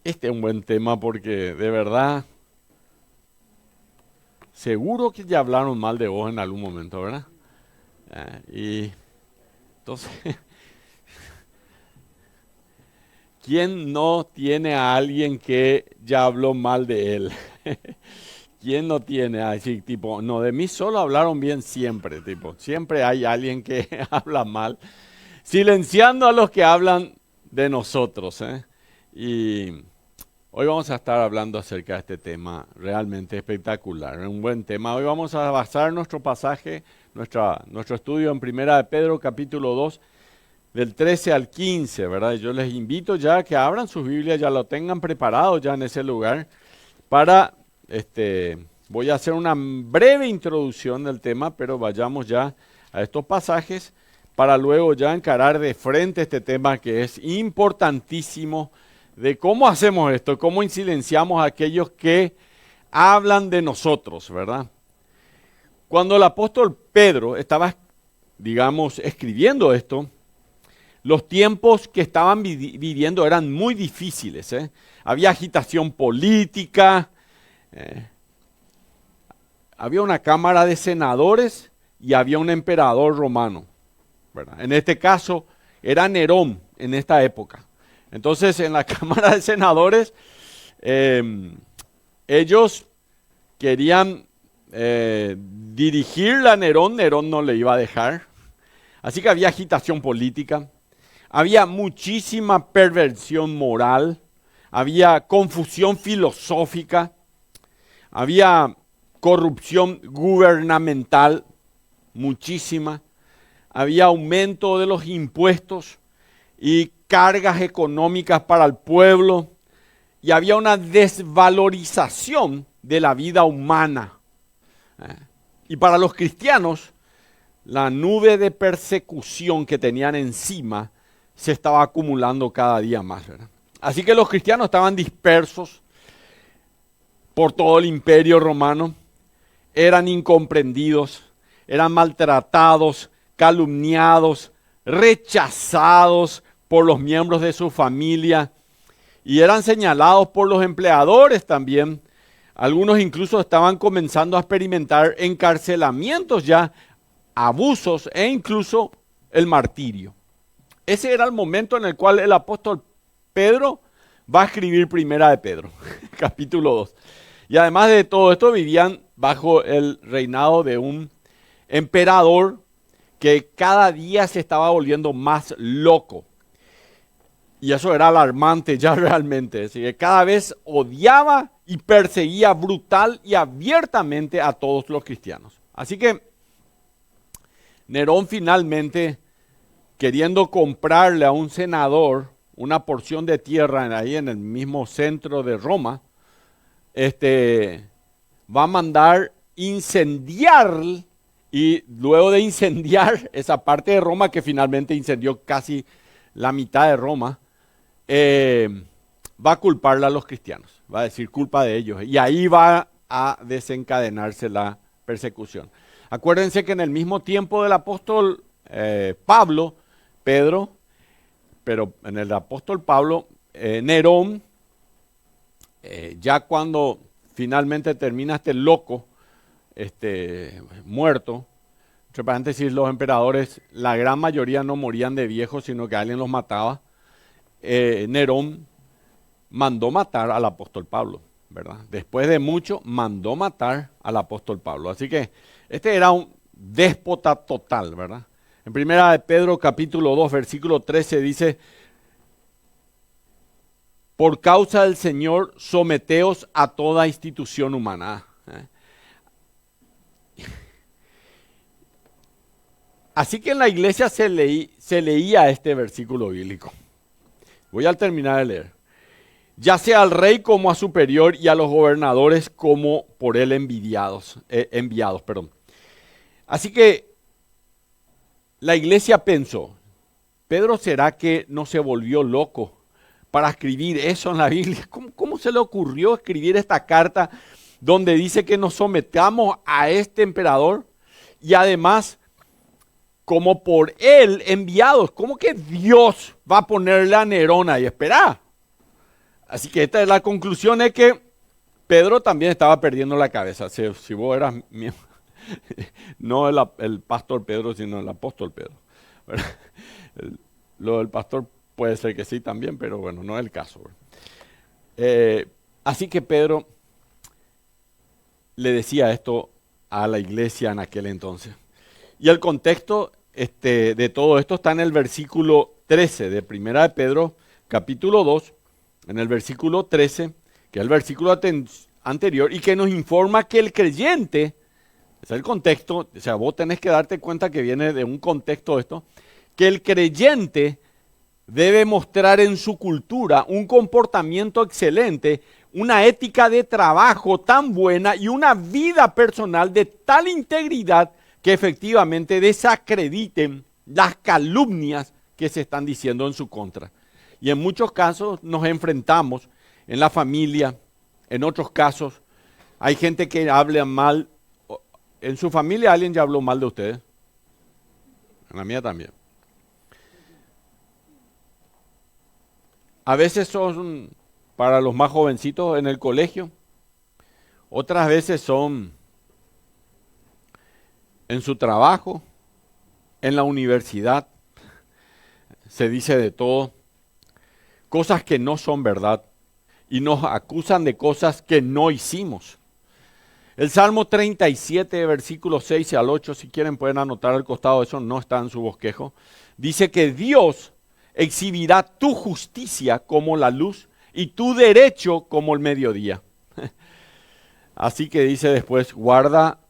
Este es un buen tema porque de verdad, seguro que ya hablaron mal de vos en algún momento, ¿verdad? Y entonces, ¿quién no tiene a alguien que ya habló mal de él? ¿Quién no tiene así, tipo, no, de mí solo hablaron bien siempre, tipo, siempre hay alguien que habla mal, silenciando a los que hablan de nosotros, ¿eh? Y hoy vamos a estar hablando acerca de este tema realmente espectacular, un buen tema. Hoy vamos a basar nuestro pasaje, nuestro estudio en Primera de Pedro, capítulo 2, del 13 al 15, ¿verdad? Yo les invito ya a que abran sus Biblias, ya lo tengan preparado ya en ese lugar para, voy a hacer una breve introducción del tema, pero vayamos ya a estos pasajes para luego ya encarar de frente este tema que es importantísimo de cómo hacemos esto, cómo silenciamos a aquellos que hablan de nosotros, ¿verdad? Cuando el apóstol Pedro estaba, digamos, escribiendo esto, los tiempos que estaban viviendo eran muy difíciles, ¿eh? Había agitación política, había una cámara de senadores y había un emperador romano, ¿verdad? En este caso era Nerón en esta época. Entonces en la cámara de senadores ellos querían dirigirle a Nerón, Nerón no le iba a dejar. Así que había agitación política. Había muchísima perversión moral, había confusión filosófica, había corrupción gubernamental, muchísima, había aumento de los impuestos y cargas económicas para el pueblo, y había una desvalorización de la vida humana. Y para los cristianos, la nube de persecución que tenían encima se estaba acumulando cada día más, ¿verdad? Así que los cristianos estaban dispersos por todo el imperio romano, eran incomprendidos, eran maltratados, calumniados, rechazados por los miembros de su familia y eran señalados por los empleadores también. Algunos incluso estaban comenzando a experimentar encarcelamientos ya, abusos e incluso el martirio. Ese era el momento en el cual el apóstol Pedro va a escribir Primera de Pedro, capítulo 2. Y además de todo esto vivían bajo el reinado de un emperador que cada día se estaba volviendo más loco. Y eso era alarmante ya realmente. Así que cada vez odiaba y perseguía brutal y abiertamente a todos los cristianos. Así que Nerón finalmente, queriendo comprarle a un senador una porción de tierra ahí en el mismo centro de Roma, va a mandar incendiar, y luego de incendiar esa parte de Roma que finalmente incendió casi la mitad de Roma, va a culparle a los cristianos, va a decir culpa de ellos, y ahí va a desencadenarse la persecución. Acuérdense que en el mismo tiempo del apóstol Pedro, pero en el apóstol Pablo, Nerón, ya cuando finalmente termina este loco, muerto, entre paréntesis, los emperadores, la gran mayoría no morían de viejos, sino que alguien los mataba. Nerón mandó matar al apóstol Pablo, ¿verdad? Después de mucho, mandó matar al apóstol Pablo. Así que este era un déspota total, ¿verdad? En Primera de Pedro, capítulo 2, versículo 13, dice: por causa del Señor, someteos a toda institución humana. Así que en la iglesia se leía este versículo bíblico. Voy a terminar de leer. Ya sea al rey como a superior y a los gobernadores como por él enviados. Así que la iglesia pensó, ¿Pedro será que no se volvió loco para escribir eso en la Biblia? ¿Cómo se le ocurrió escribir esta carta donde dice que nos sometamos a este emperador? Y además, como por él enviados. ¿Cómo que Dios va a ponerle a Nerón ahí? Espera. Así que esta es la conclusión, es que Pedro también estaba perdiendo la cabeza. Si vos eras no el pastor Pedro, sino el apóstol Pedro. Lo del pastor puede ser que sí también, pero bueno, no es el caso. Así que Pedro le decía esto a la iglesia en aquel entonces. Y el contexto de todo esto está en el versículo 13 de Primera de Pedro, capítulo 2, en el versículo 13, que es el versículo anterior, y que nos informa que el creyente, es el contexto, o sea, vos tenés que darte cuenta que viene de un contexto esto, que el creyente debe mostrar en su cultura un comportamiento excelente, una ética de trabajo tan buena y una vida personal de tal integridad que efectivamente desacrediten las calumnias que se están diciendo en su contra. Y en muchos casos nos enfrentamos en la familia, en otros casos hay gente que habla mal. ¿En su familia alguien ya habló mal de ustedes? En la mía también. A veces son para los más jovencitos en el colegio, otras veces son en su trabajo, en la universidad, se dice de todo, cosas que no son verdad y nos acusan de cosas que no hicimos. El Salmo 37, versículos 6 al 8, si quieren pueden anotar al costado, eso no está en su bosquejo, dice que Dios exhibirá tu justicia como la luz y tu derecho como el mediodía. Así que dice después, guarda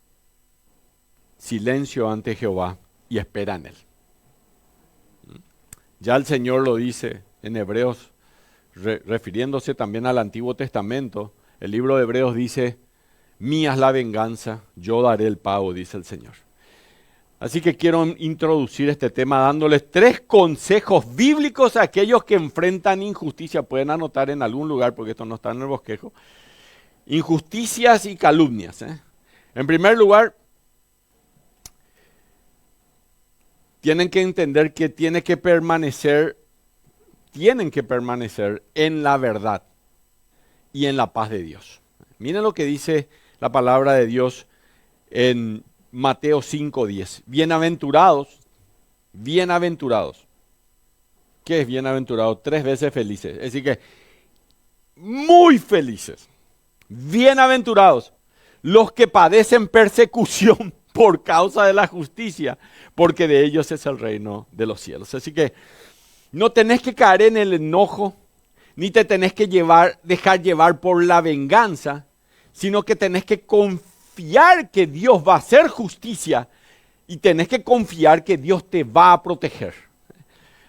silencio ante Jehová y espera en él. Ya el Señor lo dice en Hebreos, refiriéndose también al Antiguo Testamento. El libro de Hebreos dice, mía es la venganza, yo daré el pago, dice el Señor. Así que quiero introducir este tema dándoles 3 consejos bíblicos a aquellos que enfrentan injusticia. Pueden anotar en algún lugar porque esto no está en el bosquejo. Injusticias y calumnias. En primer lugar, tienen que entender que tienen que permanecer en la verdad y en la paz de Dios. Miren lo que dice la palabra de Dios en Mateo 5:10. Bienaventurados. ¿Qué es bienaventurado? 3 veces felices. Es decir que muy felices. Bienaventurados los que padecen persecución por causa de la justicia, porque de ellos es el reino de los cielos. Así que no tenés que caer en el enojo, ni te tenés que dejar llevar por la venganza, sino que tenés que confiar que Dios va a hacer justicia y tenés que confiar que Dios te va a proteger.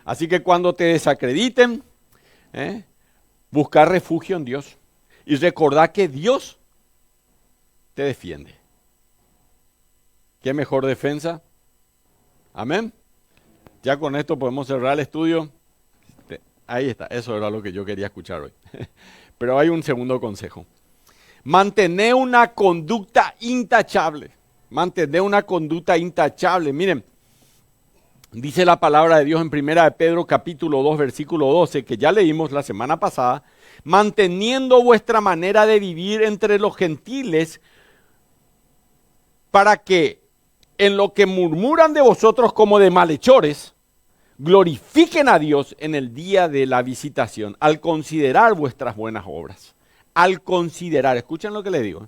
Así que cuando te desacrediten, buscar refugio en Dios y recordar que Dios te defiende. ¿Qué mejor defensa? Amén. Ya con esto podemos cerrar el estudio. Ahí está, eso era lo que yo quería escuchar hoy. Pero hay un segundo consejo. Mantener una conducta intachable. Miren, dice la palabra de Dios en Primera de Pedro capítulo 2 versículo 12, que ya leímos la semana pasada, manteniendo vuestra manera de vivir entre los gentiles, para que en lo que murmuran de vosotros como de malhechores, glorifiquen a Dios en el día de la visitación, al considerar vuestras buenas obras. Escuchen lo que le digo,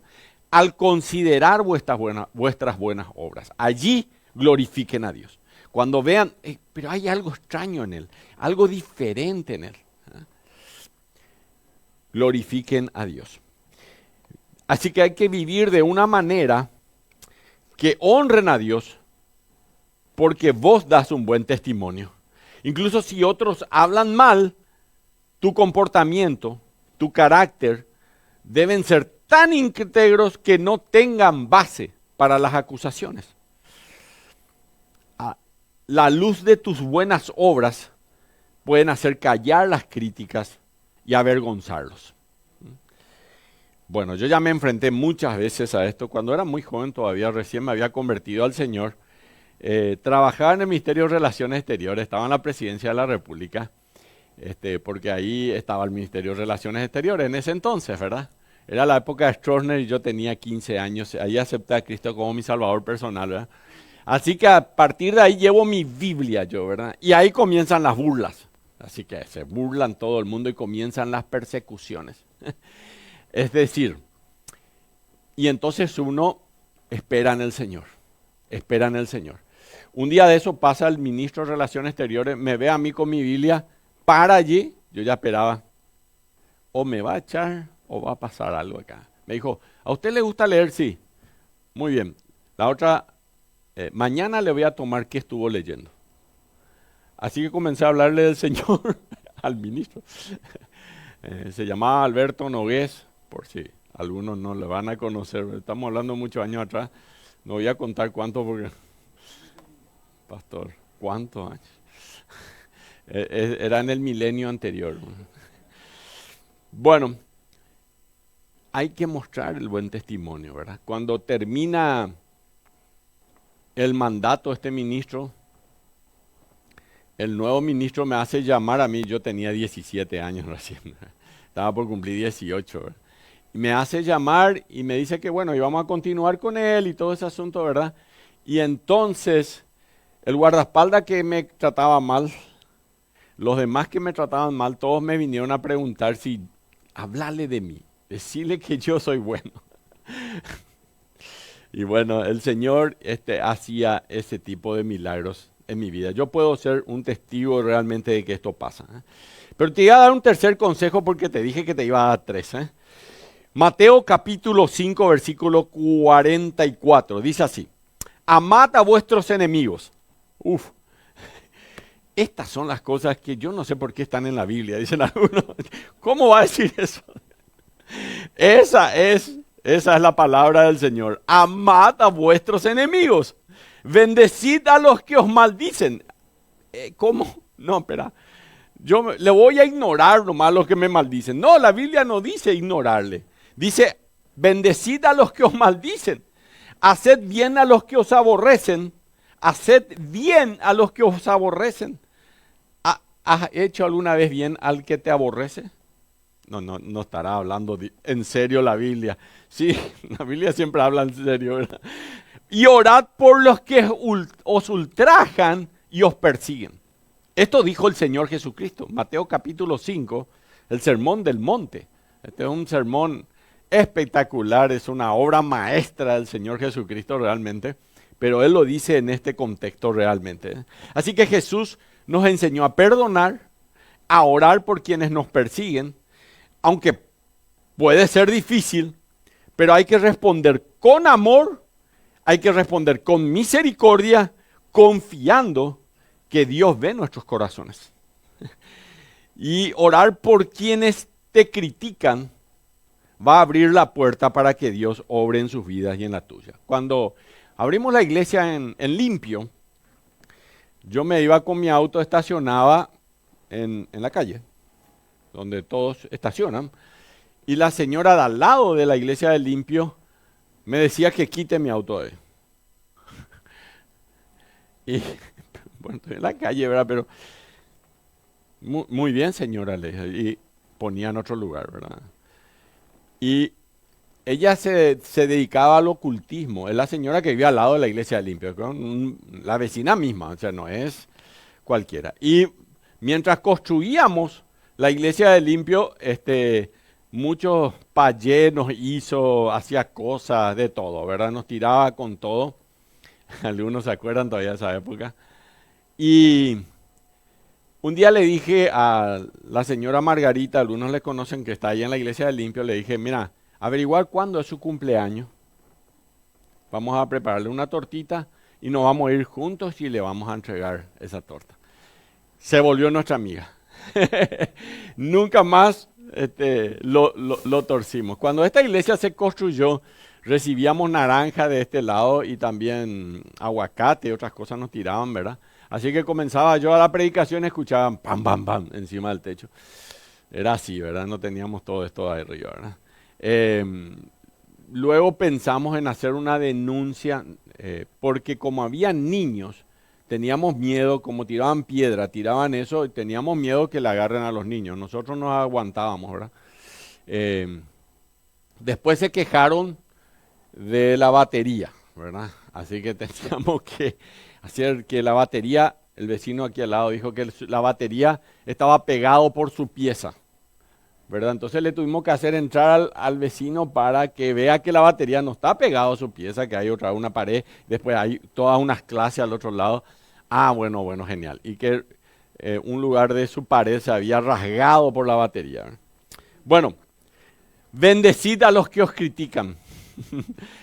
al considerar vuestras buenas obras. Allí glorifiquen a Dios. Cuando vean, pero hay algo extraño en él, algo diferente en él. Glorifiquen a Dios. Así que hay que vivir de una manera que honren a Dios, porque vos das un buen testimonio. Incluso si otros hablan mal, tu comportamiento, tu carácter, deben ser tan íntegros que no tengan base para las acusaciones. La luz de tus buenas obras pueden hacer callar las críticas y avergonzarlos. Bueno, yo ya me enfrenté muchas veces a esto. Cuando era muy joven todavía, recién me había convertido al Señor. Trabajaba en el Ministerio de Relaciones Exteriores, estaba en la Presidencia de la República. porque ahí estaba el Ministerio de Relaciones Exteriores en ese entonces, ¿verdad? Era la época de Stroessner y yo tenía 15 años. Ahí acepté a Cristo como mi salvador personal, ¿verdad? Así que a partir de ahí llevo mi Biblia yo, ¿verdad? Y ahí comienzan las burlas. Así que se burlan todo el mundo y comienzan las persecuciones. Es decir, y entonces uno espera en el Señor, espera en el Señor. Un día de eso pasa el ministro de Relaciones Exteriores, me ve a mí con mi Biblia, para allí, yo ya esperaba, o me va a echar o va a pasar algo acá. Me dijo, ¿a usted le gusta leer? Sí. Muy bien. La otra, mañana le voy a tomar qué estuvo leyendo. Así que comencé a hablarle del Señor al ministro. Se llamaba Alberto Nogués, por si algunos no le van a conocer. Estamos hablando muchos años atrás. No voy a contar cuánto porque, pastor, ¿cuántos años? Era en el milenio anterior. Bueno, hay que mostrar el buen testimonio, ¿verdad? Cuando termina el mandato de este ministro, el nuevo ministro me hace llamar a mí, yo tenía 17 años recién, estaba por cumplir 18, ¿verdad? Y me hace llamar y me dice que bueno, íbamos a continuar con él y todo ese asunto, ¿verdad? Y entonces, el guardaespaldas que me trataba mal, los demás que me trataban mal, todos me vinieron a preguntar si hablarle de mí, decirle que yo soy bueno. Y bueno, el Señor hacía ese tipo de milagros en mi vida. Yo puedo ser un testigo realmente de que esto pasa, ¿eh? Pero te iba a dar un tercer consejo porque te dije que te iba a dar tres, ¿eh? Mateo capítulo 5, versículo 44. Dice así, amad a vuestros enemigos. Uf, estas son las cosas que yo no sé por qué están en la Biblia, dicen algunos. ¿Cómo va a decir eso? Esa es la palabra del Señor. Amad a vuestros enemigos. Bendecid a los que os maldicen. ¿Cómo? No, espera. Yo le voy a ignorar nomás a los que me maldicen. No, la Biblia no dice ignorarle. Dice, bendecid a los que os maldicen. Haced bien a los que os aborrecen. Haced bien a los que os aborrecen. ¿Has hecho alguna vez bien al que te aborrece? No estará hablando en serio la Biblia. Sí, la Biblia siempre habla en serio, ¿verdad? Y orad por los que os ultrajan y os persiguen. Esto dijo el Señor Jesucristo, Mateo capítulo 5, el sermón del monte. Este es un sermón espectacular, es una obra maestra del Señor Jesucristo realmente, pero Él lo dice en este contexto realmente. Así que Jesús nos enseñó a perdonar, a orar por quienes nos persiguen, aunque puede ser difícil, pero hay que responder con amor, hay que responder con misericordia, confiando que Dios ve nuestros corazones. Y orar por quienes te critican va a abrir la puerta para que Dios obre en sus vidas y en la tuya. Cuando abrimos la iglesia en Limpio, yo me iba con mi auto, estacionaba en la calle, donde todos estacionan, y la señora de al lado de la iglesia de Limpio me decía que quite mi auto ahí. Y bueno, estoy en la calle, ¿verdad? Pero muy bien, señora, le dije, y ponía en otro lugar, ¿verdad? Y ella se dedicaba al ocultismo. Es la señora que vivía al lado de la iglesia de Limpio, la vecina misma, o sea, no es cualquiera. Y mientras construíamos la iglesia de Limpio, muchos payés nos hizo, hacía cosas de todo, ¿verdad? Nos tiraba con todo. Algunos se acuerdan todavía de esa época. Y un día le dije a la señora Margarita, algunos le conocen que está ahí en la iglesia de Limpio, le dije, mira, averiguar cuándo es su cumpleaños. Vamos a prepararle una tortita y nos vamos a ir juntos y le vamos a entregar esa torta. Se volvió nuestra amiga. Nunca más lo torcimos. Cuando esta iglesia se construyó, recibíamos naranja de este lado y también aguacate y otras cosas nos tiraban, ¿verdad? Así que comenzaba yo a la predicación y escuchaban pam, pam, pam encima del techo. Era así, ¿verdad? No teníamos todo esto de arriba, ¿verdad? Luego pensamos en hacer una denuncia porque como había niños, teníamos miedo, como tiraban piedra, tiraban eso, y teníamos miedo que le agarren a los niños. Nosotros nos aguantábamos, ¿verdad? Después se quejaron de la batería, ¿verdad? Así que teníamos que hacer que la batería, el vecino aquí al lado dijo que la batería estaba pegado por su pieza, ¿verdad? Entonces le tuvimos que hacer entrar al vecino para que vea que la batería no está pegada a su pieza, que hay otra, una pared, después hay todas unas clases al otro lado. Ah, bueno, genial. Y que un lugar de su pared se había rasgado por la batería, ¿verdad? Bueno, bendecid a los que os critican.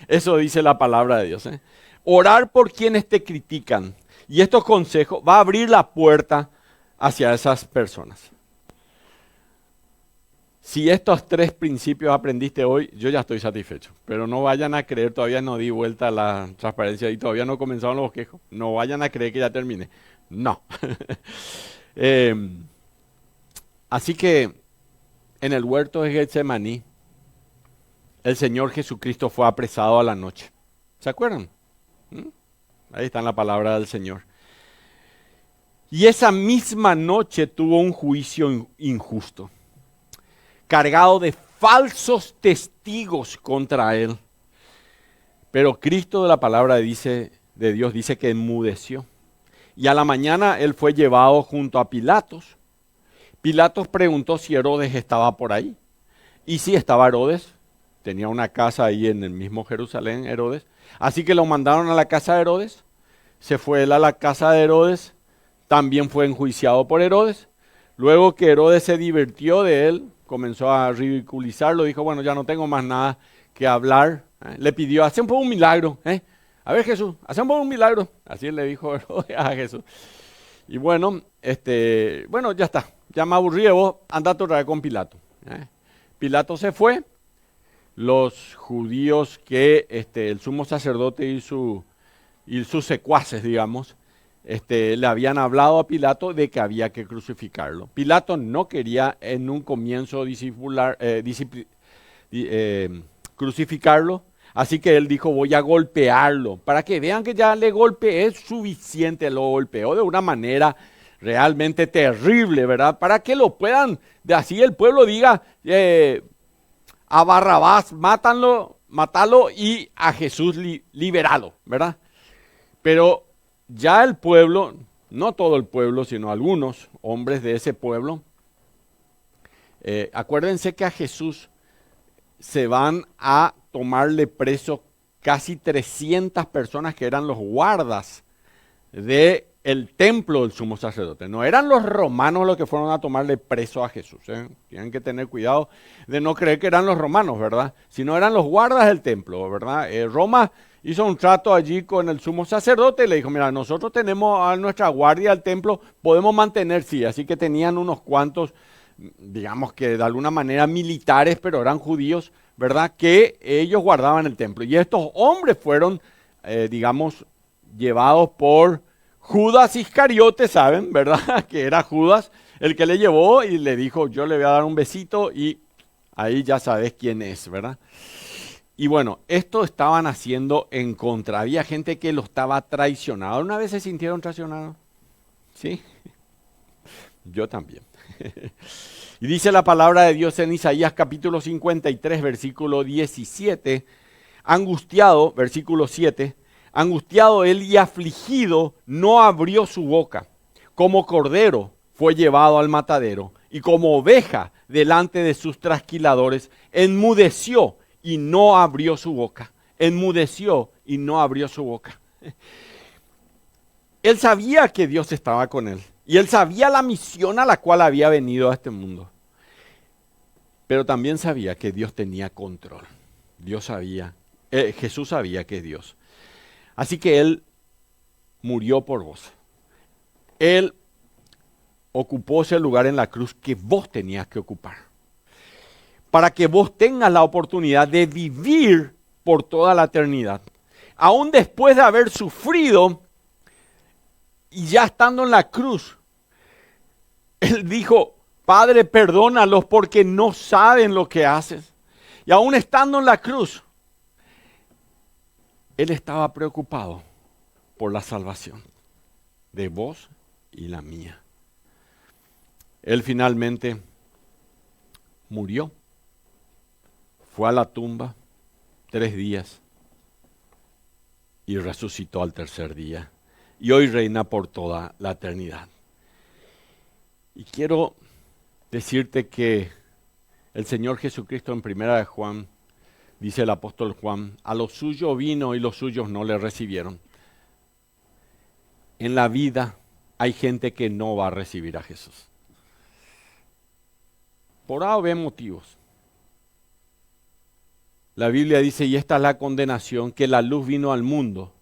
Eso dice la palabra de Dios, ¿eh? Orar por quienes te critican. Y estos consejos va a abrir la puerta hacia esas personas. Si estos 3 principios aprendiste hoy, yo ya estoy satisfecho. Pero no vayan a creer, todavía no di vuelta a la transparencia y todavía no comenzaron los bosquejos. No vayan a creer que ya terminé. No. Así que en el huerto de Getsemaní, el Señor Jesucristo fue apresado a la noche. ¿Se acuerdan? Ahí está la palabra del Señor. Y esa misma noche tuvo un juicio injusto, cargado de falsos testigos contra él. Pero Cristo de la palabra de Dios dice que enmudeció. Y a la mañana él fue llevado junto a Pilatos. Pilatos preguntó si Herodes estaba por ahí. Y sí estaba Herodes. Tenía una casa ahí en el mismo Jerusalén, Herodes. Así que lo mandaron a la casa de Herodes. Se fue él a la casa de Herodes. También fue enjuiciado por Herodes. Luego que Herodes se divirtió de él, comenzó a ridiculizarlo. Dijo, bueno, ya no tengo más nada que hablar. Le pidió, haz un poco un milagro. A ver, Jesús, haz un poco un milagro. Así le dijo Herodes a Jesús. Y bueno, ya está. Ya me aburrí de vos, andate otra vez con Pilato. Pilato se fue. Los judíos que el sumo sacerdote y sus secuaces, digamos, le habían hablado a Pilato de que había que crucificarlo. Pilato no quería en un comienzo crucificarlo, así que él dijo, voy a golpearlo. Para que vean que ya le golpeé, es suficiente, lo golpeó de una manera realmente terrible, ¿verdad? Para que lo puedan, de así el pueblo diga, a Barrabás, mátalo y a Jesús liberalo, ¿verdad? Pero ya el pueblo, no todo el pueblo, sino algunos hombres de ese pueblo, acuérdense que a Jesús se van a tomarle preso casi 300 personas que eran los guardas del templo del sumo sacerdote. No eran los romanos los que fueron a tomarle preso a Jesús. Tienen que tener cuidado de no creer que eran los romanos, ¿verdad? Sino eran los guardas del templo, ¿verdad? Roma hizo un trato allí con el sumo sacerdote y le dijo, mira, nosotros tenemos a nuestra guardia del templo, podemos mantener, sí. Así que tenían unos cuantos, digamos que de alguna manera militares, pero eran judíos, ¿verdad? Que ellos guardaban el templo. Y estos hombres fueron, digamos, llevados por Judas Iscariote, ¿saben? ¿Verdad? Que era Judas el que le llevó y le dijo, yo le voy a dar un besito y ahí ya sabes quién es, ¿verdad? Y bueno, esto estaban haciendo en contra. Había gente que lo estaba traicionando. ¿Una vez se sintieron traicionados? ¿Sí? Yo también. Y dice la palabra de Dios en Isaías capítulo 53, versículo 17, angustiado, versículo 7, angustiado él y afligido, no abrió su boca. Como cordero fue llevado al matadero, y como oveja delante de sus trasquiladores, enmudeció y no abrió su boca. Enmudeció y no abrió su boca. Él sabía que Dios estaba con él, y él sabía la misión a la cual había venido a este mundo. Pero también sabía que Dios tenía control. Jesús sabía que es Dios. Así que él murió por vos. Él ocupó ese lugar en la cruz que vos tenías que ocupar. Para que vos tengas la oportunidad de vivir por toda la eternidad. Aún después de haber sufrido y ya estando en la cruz, él dijo, Padre, perdónalos porque no saben lo que hacen. Y aún estando en la cruz, él estaba preocupado por la salvación. de vos y la mía. Él finalmente murió, fue a la tumba 3 días y resucitó al tercer día. Y hoy reina por toda la eternidad. Y quiero decirte que el Señor Jesucristo en 1 de Juan, dice el apóstol Juan, a los suyos vino y los suyos no le recibieron. En la vida hay gente que no va a recibir a Jesús. Por A o B motivos. La Biblia dice, y esta es la condenación, que la luz vino al mundo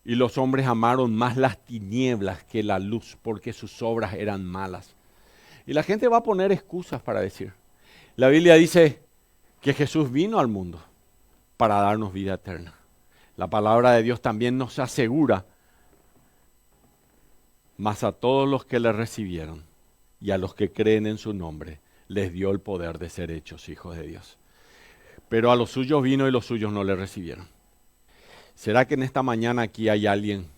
y los hombres amaron más las tinieblas que la luz porque sus obras eran malas. Y la gente va a poner excusas para decir. La Biblia dice que Jesús vino al mundo para darnos vida eterna. La palabra de Dios también nos asegura, mas a todos los que le recibieron y a los que creen en su nombre, les dio el poder de ser hechos hijos de Dios. Pero a los suyos vino y los suyos no le recibieron. ¿Será que en esta mañana aquí hay alguien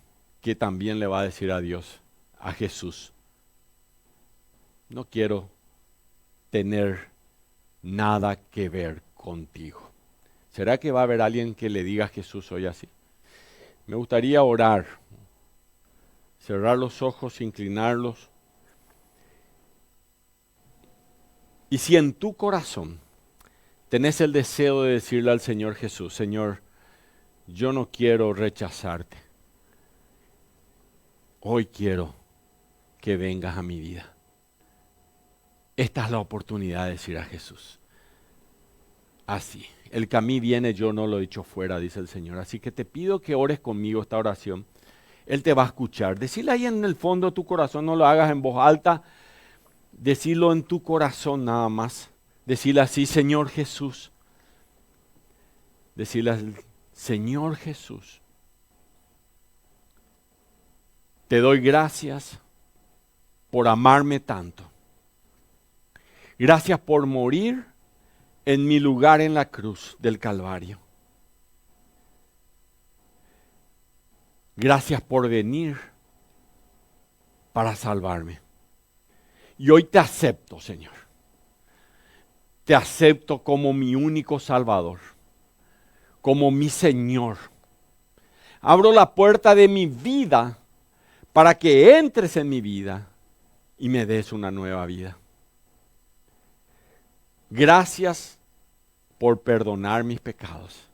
que también le va a decir a Dios, a Jesús, no quiero tener nada que ver contigo? ¿Será que va a haber alguien que le diga a Jesús hoy así? Me gustaría orar, cerrar los ojos, inclinarlos. Y si en tu corazón tenés el deseo de decirle al Señor Jesús, Señor, yo no quiero rechazarte. Hoy quiero que vengas a mi vida. Esta es la oportunidad de decir a Jesús, así, el que a mí viene yo no lo echo fuera, dice el Señor. Así que te pido que ores conmigo esta oración. Él te va a escuchar. Decile ahí en el fondo de tu corazón, no lo hagas en voz alta. Decilo en tu corazón nada más. Decile así, Señor Jesús. Decile al Señor Jesús. Te doy gracias por amarme tanto. Gracias por morir en mi lugar en la cruz del Calvario. Gracias por venir para salvarme. Y hoy te acepto, Señor. Te acepto como mi único Salvador, como mi Señor. Abro la puerta de mi vida para que entres en mi vida y me des una nueva vida. Gracias por perdonar mis pecados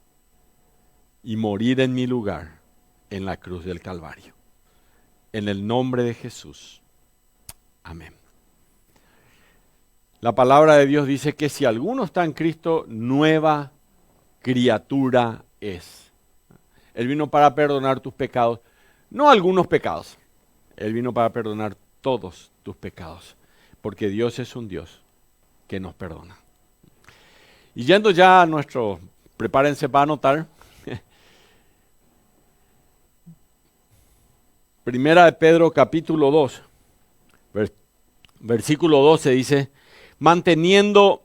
y morir en mi lugar en la cruz del Calvario. En el nombre de Jesús. Amén. La palabra de Dios dice que si alguno está en Cristo, nueva criatura es. Él vino para perdonar tus pecados, no algunos pecados. Él vino para perdonar todos tus pecados, porque Dios es un Dios que nos perdona. Y yendo ya a nuestro, prepárense para anotar. Primera de Pedro capítulo 2, versículo 12 dice, manteniendo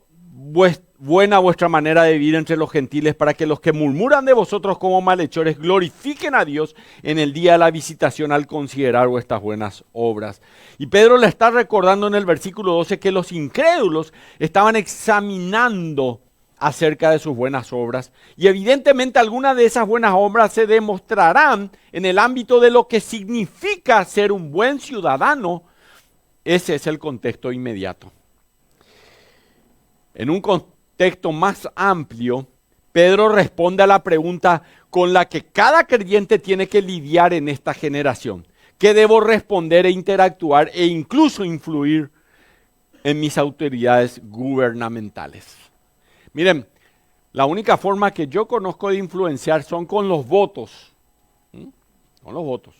buena vuestra manera de vivir entre los gentiles, para que los que murmuran de vosotros como malhechores glorifiquen a Dios en el día de la visitación al considerar vuestras buenas obras. Y Pedro le está recordando en el versículo 12 que los incrédulos estaban examinando acerca de sus buenas obras, y evidentemente algunas de esas buenas obras se demostrarán en el ámbito de lo que significa ser un buen ciudadano. Ese es el contexto inmediato. En un contexto más amplio, Pedro responde a la pregunta con la que cada creyente tiene que lidiar en esta generación. ¿Qué debo responder e interactuar e incluso influir en mis autoridades gubernamentales? Miren, la única forma que yo conozco de influenciar son con los votos. Con los votos.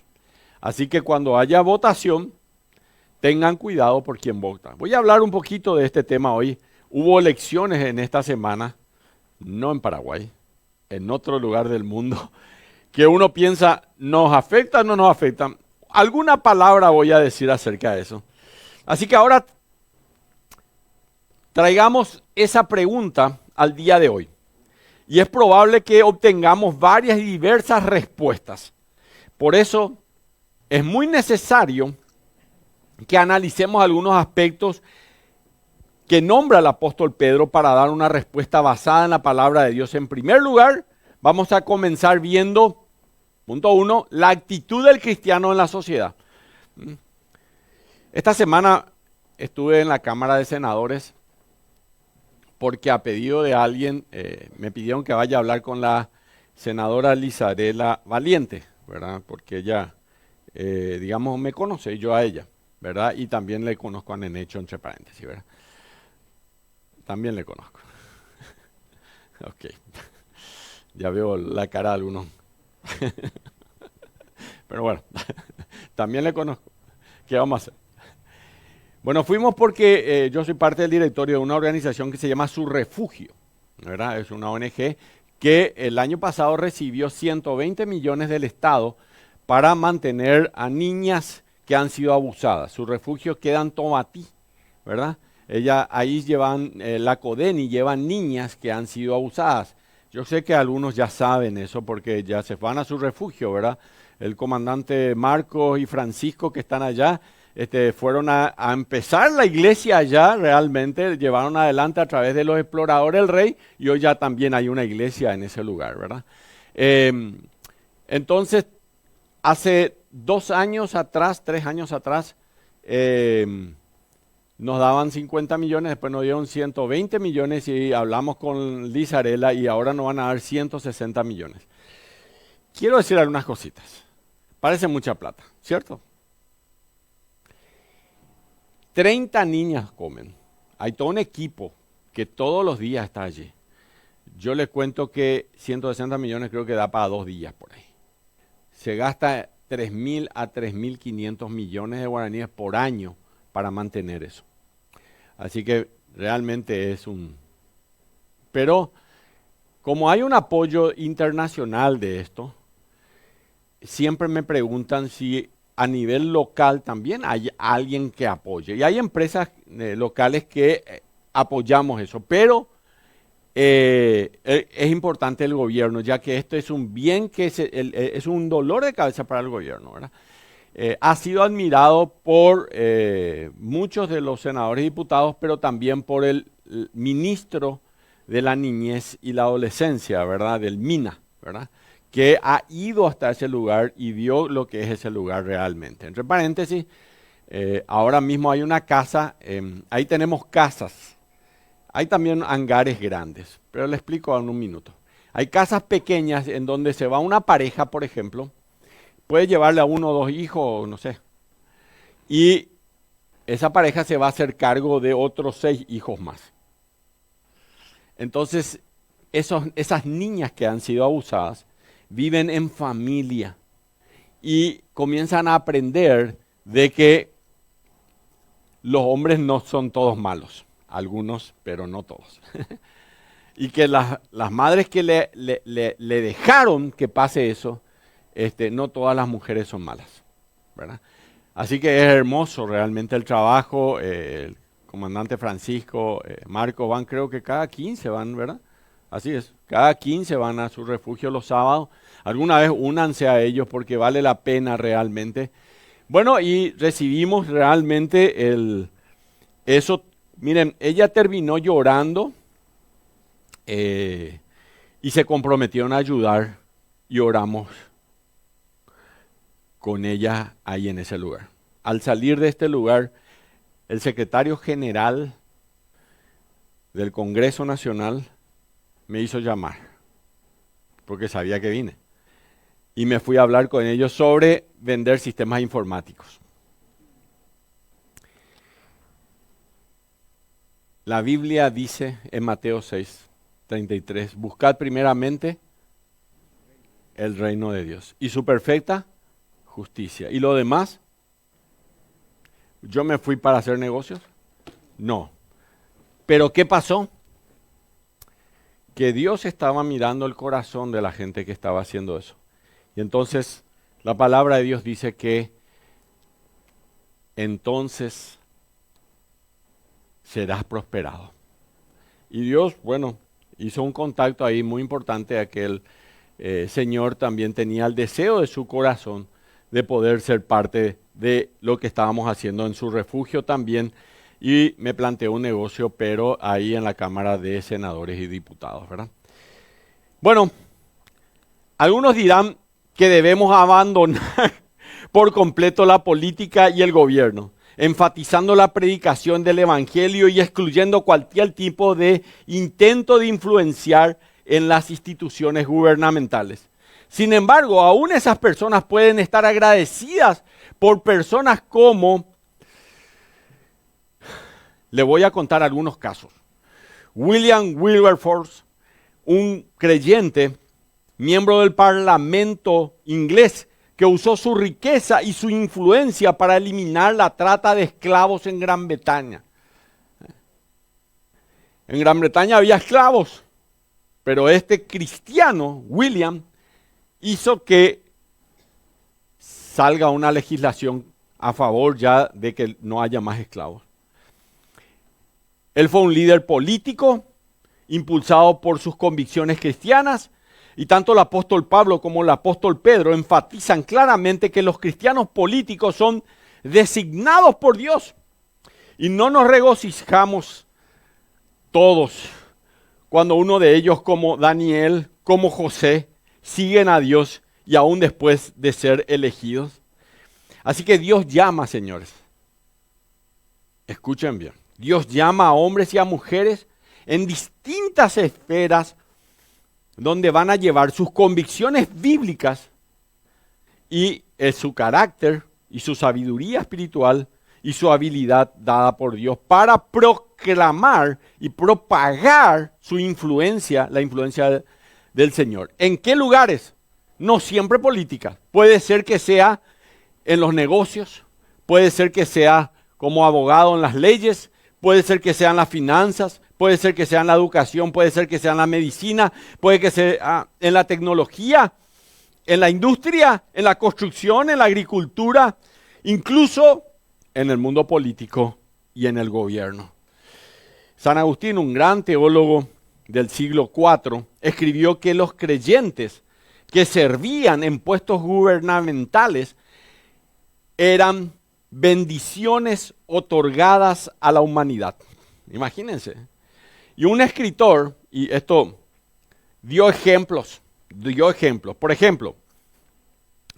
Así que cuando haya votación, tengan cuidado por quién vota. Voy a hablar un poquito de este tema hoy. Hubo elecciones en esta semana, no en Paraguay, en otro lugar del mundo, que uno piensa, ¿nos afecta o no nos afecta? Alguna palabra voy a decir acerca de eso. Así que ahora traigamos esa pregunta al día de hoy. Y es probable que obtengamos varias y diversas respuestas. Por eso es muy necesario que analicemos algunos aspectos que nombra el apóstol Pedro para dar una respuesta basada en la palabra de Dios. En primer lugar, vamos a comenzar viendo, punto 1, la actitud del cristiano en la sociedad. Esta semana estuve en la Cámara de Senadores porque a pedido de alguien me pidieron que vaya a hablar con la senadora Lizarela Valiente, ¿verdad? Porque ella, digamos, me conoce, yo a ella, ¿verdad? Y también le conozco a Nenecho, entre paréntesis, ¿verdad? También le conozco. Ok. Ya veo la cara de algunos. Pero bueno, también le conozco. ¿Qué vamos a hacer? Bueno, fuimos porque yo soy parte del directorio de una organización que se llama Su Refugio, ¿verdad? Es una ONG que el año pasado recibió 120 millones del Estado para mantener a niñas que han sido abusadas. Su Refugio queda en Tomatí, ¿verdad? Ahí llevan la CODENI, llevan niñas que han sido abusadas. Yo sé que algunos ya saben eso porque ya se van a Su Refugio, ¿verdad? El comandante Marcos y Francisco que están allá, fueron a empezar la iglesia allá, realmente llevaron adelante a través de los exploradores del rey y hoy ya también hay una iglesia en ese lugar, ¿verdad? Entonces, hace 2 años atrás, 3 años atrás, nos daban 50 millones, después nos dieron 120 millones y hablamos con Lizarela y ahora nos van a dar 160 millones. Quiero decir algunas cositas. Parece mucha plata, ¿cierto? 30 niñas comen. Hay todo un equipo que todos los días está allí. Yo les cuento que 160 millones creo que da para 2 días por ahí. Se gasta 3.000 a 3.500 millones de guaraníes por año para mantener eso. Así que realmente es un... Pero como hay un apoyo internacional de esto, siempre me preguntan si a nivel local también hay alguien que apoye. Y hay empresas locales que apoyamos eso, pero es importante el gobierno, ya que esto es un bien que es un dolor de cabeza para el gobierno, ¿verdad? Ha sido admirado por muchos de los senadores y diputados, pero también por el ministro de la Niñez y la Adolescencia, ¿verdad? Del MINA, ¿verdad? Que ha ido hasta ese lugar y vio lo que es ese lugar realmente. Entre paréntesis, ahora mismo hay una casa, ahí tenemos casas, hay también hangares grandes, pero le explico en un minuto. Hay casas pequeñas en donde se va una pareja, por ejemplo, puede llevarle a 1 o 2 hijos, no sé, y esa pareja se va a hacer cargo de otros 6 hijos más. Entonces, esas niñas que han sido abusadas, viven en familia y comienzan a aprender de que los hombres no son todos malos, algunos, pero no todos. Y que las madres que le dejaron que pase eso, no todas las mujeres son malas, ¿verdad? Así que es hermoso realmente el trabajo. El comandante Francisco, Marco van, creo que cada 15 van, ¿verdad? Así es, cada 15 van a Su Refugio los sábados. Alguna vez únanse a ellos porque vale la pena realmente. Bueno, y recibimos realmente eso. Miren, ella terminó llorando y se comprometieron a ayudar y oramos con ella ahí en ese lugar. Al salir de este lugar, el secretario general del Congreso Nacional me hizo llamar, porque sabía que vine. Y me fui a hablar con ellos sobre vender sistemas informáticos. La Biblia dice en Mateo 6:33, buscad primeramente el reino de Dios y su perfecta justicia. ¿Y lo demás? ¿Yo me fui para hacer negocios? No. ¿Pero qué pasó? Que Dios estaba mirando el corazón de la gente que estaba haciendo eso. Y entonces la palabra de Dios dice que entonces serás prosperado. Y Dios, bueno, hizo un contacto ahí muy importante a que señor también tenía el deseo de su corazón de poder ser parte de lo que estábamos haciendo en su refugio también. Y me planteó un negocio, pero ahí en la Cámara de Senadores y Diputados, ¿verdad? Bueno, algunos dirán que debemos abandonar por completo la política y el gobierno, enfatizando la predicación del Evangelio y excluyendo cualquier tipo de intento de influenciar en las instituciones gubernamentales. Sin embargo, aún esas personas pueden estar agradecidas por personas como... Le voy a contar algunos casos. William Wilberforce, un creyente, miembro del Parlamento inglés, que usó su riqueza y su influencia para eliminar la trata de esclavos en Gran Bretaña. En Gran Bretaña había esclavos, pero este cristiano, William, hizo que salga una legislación a favor ya de que no haya más esclavos. Él fue un líder político, impulsado por sus convicciones cristianas, y tanto el apóstol Pablo como el apóstol Pedro enfatizan claramente que los cristianos políticos son designados por Dios. Y no nos regocijamos todos cuando uno de ellos, como Daniel, como José, siguen a Dios y aún después de ser elegidos. Así que Dios llama, señores. Escuchen bien. Dios llama a hombres y a mujeres en distintas esferas donde van a llevar sus convicciones bíblicas y su carácter y su sabiduría espiritual y su habilidad dada por Dios para proclamar y propagar su influencia, la influencia del Señor. ¿En qué lugares? No siempre política. Puede ser que sea en los negocios, puede ser que sea como abogado en las leyes, puede ser que sean las finanzas, puede ser que sea en la educación, puede ser que sea en la medicina, puede que sea en la tecnología, en la industria, en la construcción, en la agricultura, incluso en el mundo político y en el gobierno. San Agustín, un gran teólogo del siglo IV, escribió que los creyentes que servían en puestos gubernamentales eran bendiciones otorgadas a la humanidad. Imagínense. Y un escritor, y esto dio ejemplos. Por ejemplo,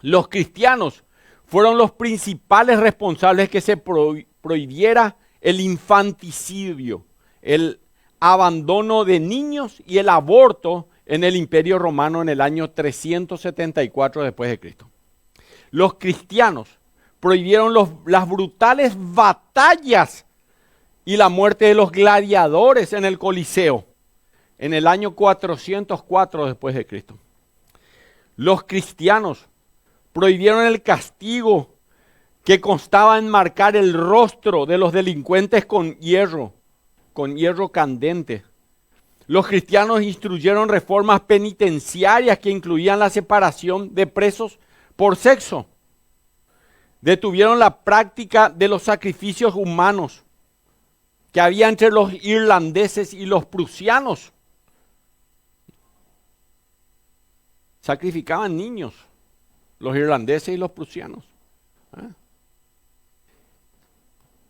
los cristianos fueron los principales responsables que se prohibiera el infanticidio, el abandono de niños y el aborto en el Imperio Romano en el año 374 después de Cristo. Los cristianos prohibieron las brutales batallas y la muerte de los gladiadores en el Coliseo en el año 404 después de Cristo. Los cristianos prohibieron el castigo que constaba en marcar el rostro de los delincuentes con hierro candente. Los cristianos instruyeron reformas penitenciarias que incluían la separación de presos por sexo. Detuvieron la práctica de los sacrificios humanos que había entre los irlandeses y los prusianos. Sacrificaban niños, los irlandeses y los prusianos.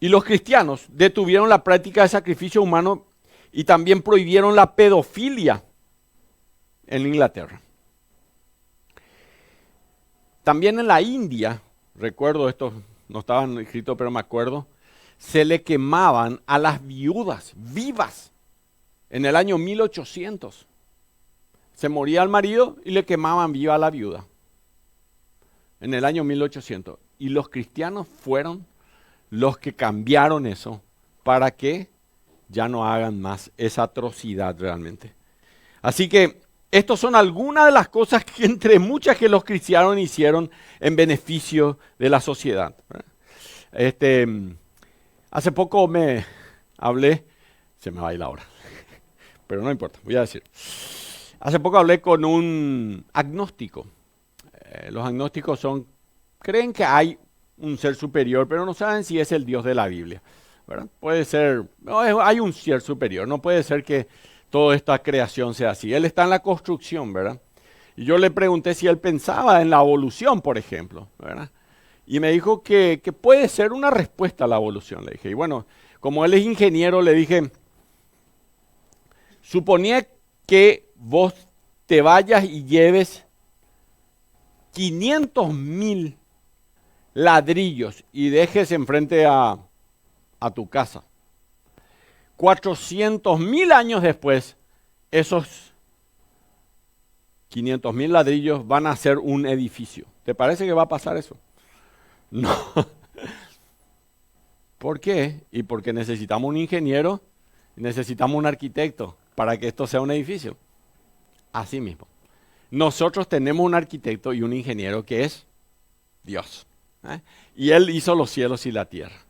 Y los cristianos detuvieron la práctica de sacrificio humano y también prohibieron la pedofilia en Inglaterra. También en la India, recuerdo esto, no estaban escritos pero me acuerdo, se le quemaban a las viudas vivas en el año 1800. Se moría el marido y le quemaban viva a la viuda en el año 1800. Y los cristianos fueron los que cambiaron eso para que ya no hagan más esa atrocidad realmente. Así que estas son algunas de las cosas que entre muchas que los cristianos hicieron en beneficio de la sociedad. Hace poco me hablé, se me va a ir la hora, pero no importa, voy a decir. Hace poco hablé con un agnóstico. Los agnósticos creen que hay un ser superior, pero no saben si es el Dios de la Biblia, ¿verdad? Puede ser, hay un ser superior, no puede ser que toda esta creación sea así. Él está en la construcción, ¿verdad? Y yo le pregunté si él pensaba en la evolución, por ejemplo, ¿verdad? Y me dijo que puede ser una respuesta a la evolución, le dije. Y bueno, como él es ingeniero, le dije, suponía que vos te vayas y lleves 500.000 ladrillos y dejes enfrente a tu casa. 400.000 años después, esos 500.000 ladrillos van a ser un edificio. ¿Te parece que va a pasar eso? No. ¿Por qué? Y porque necesitamos un ingeniero, necesitamos un arquitecto para que esto sea un edificio. Así mismo. Nosotros tenemos un arquitecto y un ingeniero que es Dios. Y Él hizo los cielos y la tierra.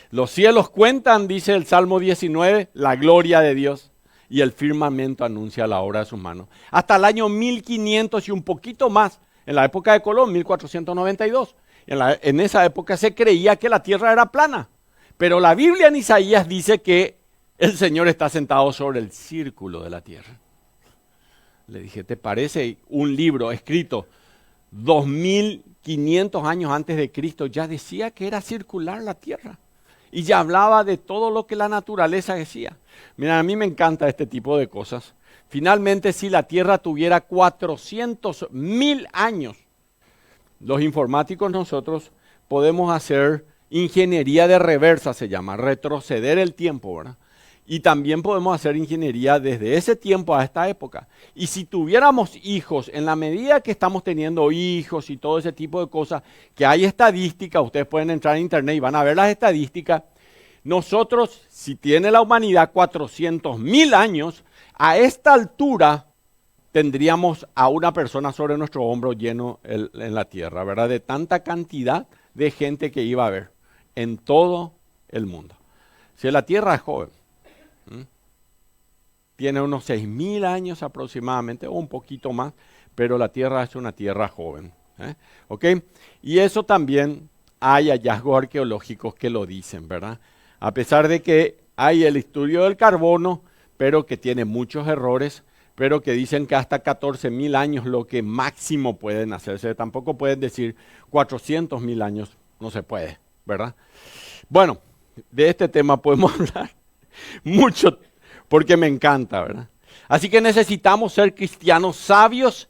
Los cielos cuentan, dice el Salmo 19, la gloria de Dios, y el firmamento anuncia la obra de sus manos. Hasta el año 1500 y un poquito más, en la época de Colón, 1492. En esa época se creía que la tierra era plana. Pero la Biblia en Isaías dice que el Señor está sentado sobre el círculo de la tierra. Le dije, ¿te parece un libro escrito 2500 años antes de Cristo? Ya decía que era circular la tierra. Y ya hablaba de todo lo que la naturaleza decía. Mira, a mí me encanta este tipo de cosas. Finalmente, si la tierra tuviera 400.000 años, los informáticos nosotros podemos hacer ingeniería de reversa, se llama, retroceder el tiempo, ¿verdad? Y también podemos hacer ingeniería desde ese tiempo a esta época. Y si tuviéramos hijos, en la medida que estamos teniendo hijos y todo ese tipo de cosas, que hay estadísticas, ustedes pueden entrar en internet y van a ver las estadísticas. Nosotros, si tiene la humanidad 400.000 años, a esta altura tendríamos a una persona sobre nuestro hombro lleno en la tierra, ¿verdad? De tanta cantidad de gente que iba a haber en todo el mundo. Si la tierra es joven, tiene unos 6.000 años aproximadamente, o un poquito más, pero la tierra es una tierra joven. ¿Ok? Y eso también hay hallazgos arqueológicos que lo dicen, ¿verdad? A pesar de que hay el estudio del carbono, pero que tiene muchos errores, pero que dicen que hasta 14.000 años lo que máximo pueden hacerse. Tampoco pueden decir 400.000 años, no se puede, ¿verdad? Bueno, de este tema podemos hablar mucho, porque me encanta, ¿verdad? Así que necesitamos ser cristianos sabios,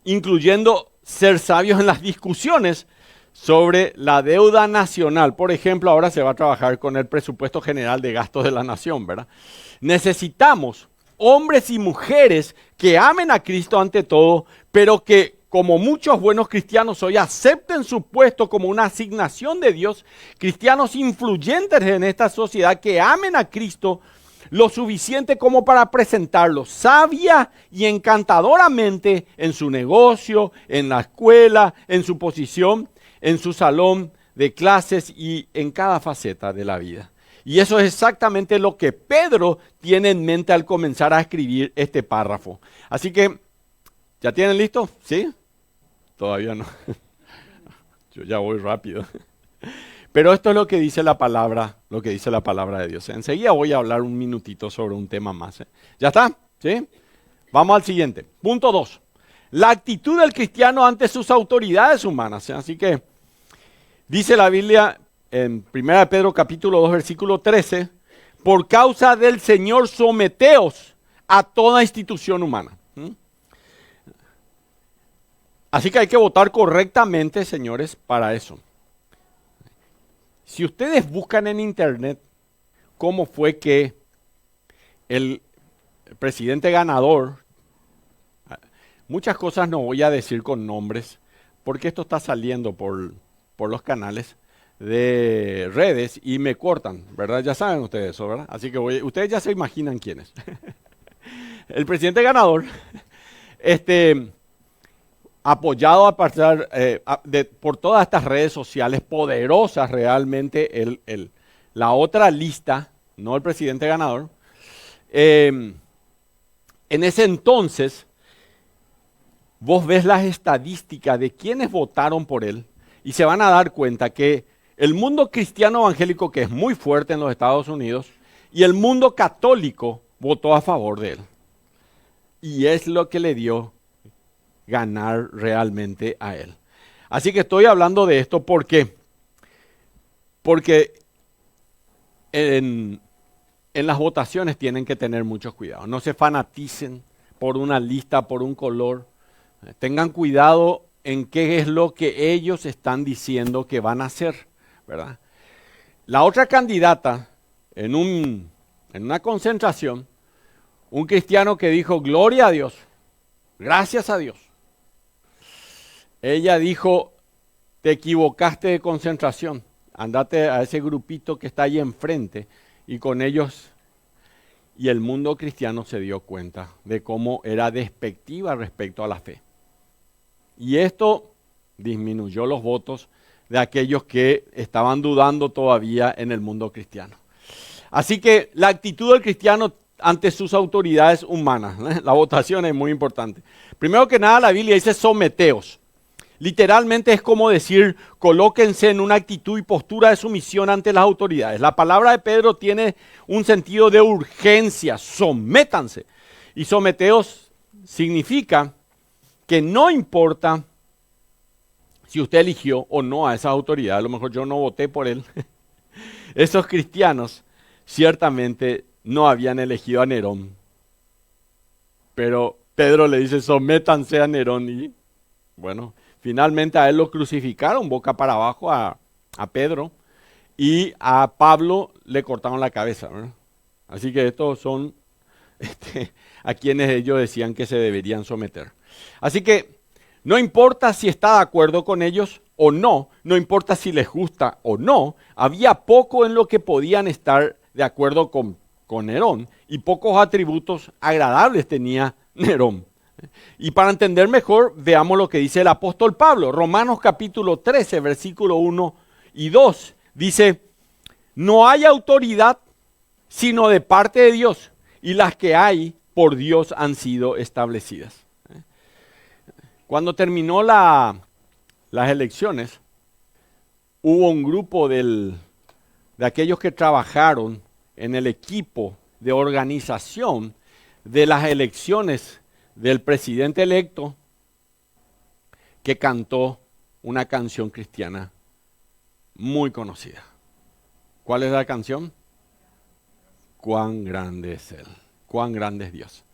incluyendo ser sabios en las discusiones sobre la deuda nacional. Por ejemplo, ahora se va a trabajar con el presupuesto general de gastos de la nación, ¿verdad? Necesitamos hombres y mujeres que amen a Cristo ante todo, pero que, como muchos buenos cristianos hoy, acepten su puesto como una asignación de Dios, cristianos influyentes en esta sociedad que amen a Cristo lo suficiente como para presentarlo sabia y encantadoramente en su negocio, en la escuela, en su posición, en su salón de clases y en cada faceta de la vida. Y eso es exactamente lo que Pedro tiene en mente al comenzar a escribir este párrafo. Así que, ¿ya tienen listo? ¿Sí? Todavía no. Yo ya voy rápido. Pero esto es lo que dice la palabra, de Dios. Enseguida voy a hablar un minutito sobre un tema más. ¿Ya está? ¿Sí? Vamos al siguiente. Punto 2. La actitud del cristiano ante sus autoridades humanas. Así que dice la Biblia en 1 Pedro capítulo 2 versículo 13, por causa del Señor someteos a toda institución humana. Así que hay que votar correctamente, señores, para eso. Si ustedes buscan en internet cómo fue que el presidente ganador, muchas cosas no voy a decir con nombres, porque esto está saliendo por los canales de redes y me cortan, ¿verdad? Ya saben ustedes eso, ¿verdad? Así que ustedes ya se imaginan quién es. El presidente ganador, apoyado por todas estas redes sociales poderosas realmente, la otra lista, no el presidente ganador, en ese entonces vos ves las estadísticas de quienes votaron por él y se van a dar cuenta que el mundo cristiano evangélico, que es muy fuerte en los Estados Unidos, y el mundo católico votó a favor de él. Y es lo que le dio ganar realmente a Él. Así que estoy hablando de esto porque en las votaciones tienen que tener mucho cuidado. No se fanaticen por una lista, por un color. Tengan cuidado en qué es lo que ellos están diciendo que van a hacer, ¿verdad? La otra candidata, en una concentración, un cristiano que dijo, gloria a Dios, gracias a Dios. Ella dijo, te equivocaste de concentración, andate a ese grupito que está ahí enfrente y con ellos. Y el mundo cristiano se dio cuenta de cómo era despectiva respecto a la fe. Y esto disminuyó los votos de aquellos que estaban dudando todavía en el mundo cristiano. Así que la actitud del cristiano ante sus autoridades humanas, la votación es muy importante. Primero que nada, la Biblia dice someteos. Literalmente es como decir, colóquense en una actitud y postura de sumisión ante las autoridades. La palabra de Pedro tiene un sentido de urgencia, sométanse. Y someteos significa que no importa si usted eligió o no a esa autoridad, a lo mejor yo no voté por él. Esos cristianos ciertamente no habían elegido a Nerón. Pero Pedro le dice, sométanse a Nerón y bueno, finalmente a él lo crucificaron boca para abajo a Pedro y a Pablo le cortaron la cabeza, ¿verdad? Así que estos son a quienes ellos decían que se deberían someter. Así que no importa si está de acuerdo con ellos o no, no importa si les gusta o no, había poco en lo que podían estar de acuerdo con Nerón y pocos atributos agradables tenía Nerón. Y para entender mejor, veamos lo que dice el apóstol Pablo. Romanos capítulo 13, versículo 1 y 2. Dice, no hay autoridad sino de parte de Dios, y las que hay por Dios han sido establecidas. Cuando terminó las elecciones, hubo un grupo de aquellos que trabajaron en el equipo de organización de las elecciones del presidente electo que cantó una canción cristiana muy conocida. ¿Cuál es la canción? Cuán grande es Él, cuán grande es Dios.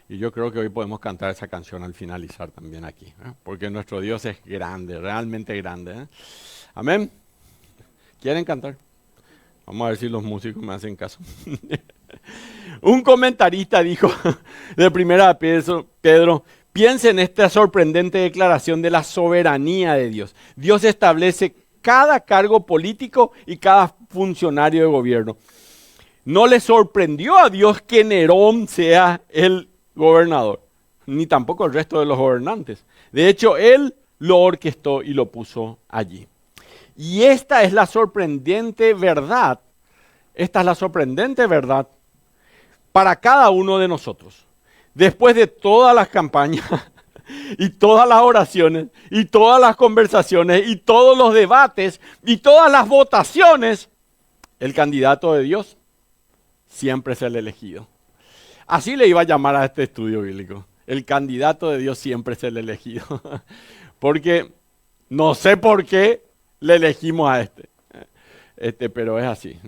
Y yo creo que hoy podemos cantar esa canción al finalizar también aquí, porque nuestro Dios es grande, realmente grande. Amén. ¿Quieren cantar? Vamos a ver si los músicos me hacen caso. Un comentarista dijo de primera Pedro, piensa en esta sorprendente declaración de la soberanía de Dios. Dios establece cada cargo político y cada funcionario de gobierno. No le sorprendió a Dios que Nerón sea el gobernador, ni tampoco el resto de los gobernantes. De hecho, Él lo orquestó y lo puso allí. Y esta es la sorprendente verdad. Esta es la sorprendente verdad para cada uno de nosotros. Después de todas las campañas y todas las oraciones y todas las conversaciones y todos los debates y todas las votaciones, el candidato de Dios siempre es el elegido. Así le iba a llamar a este estudio bíblico. El candidato de Dios siempre es el elegido. Porque no sé por qué le elegimos a pero es así.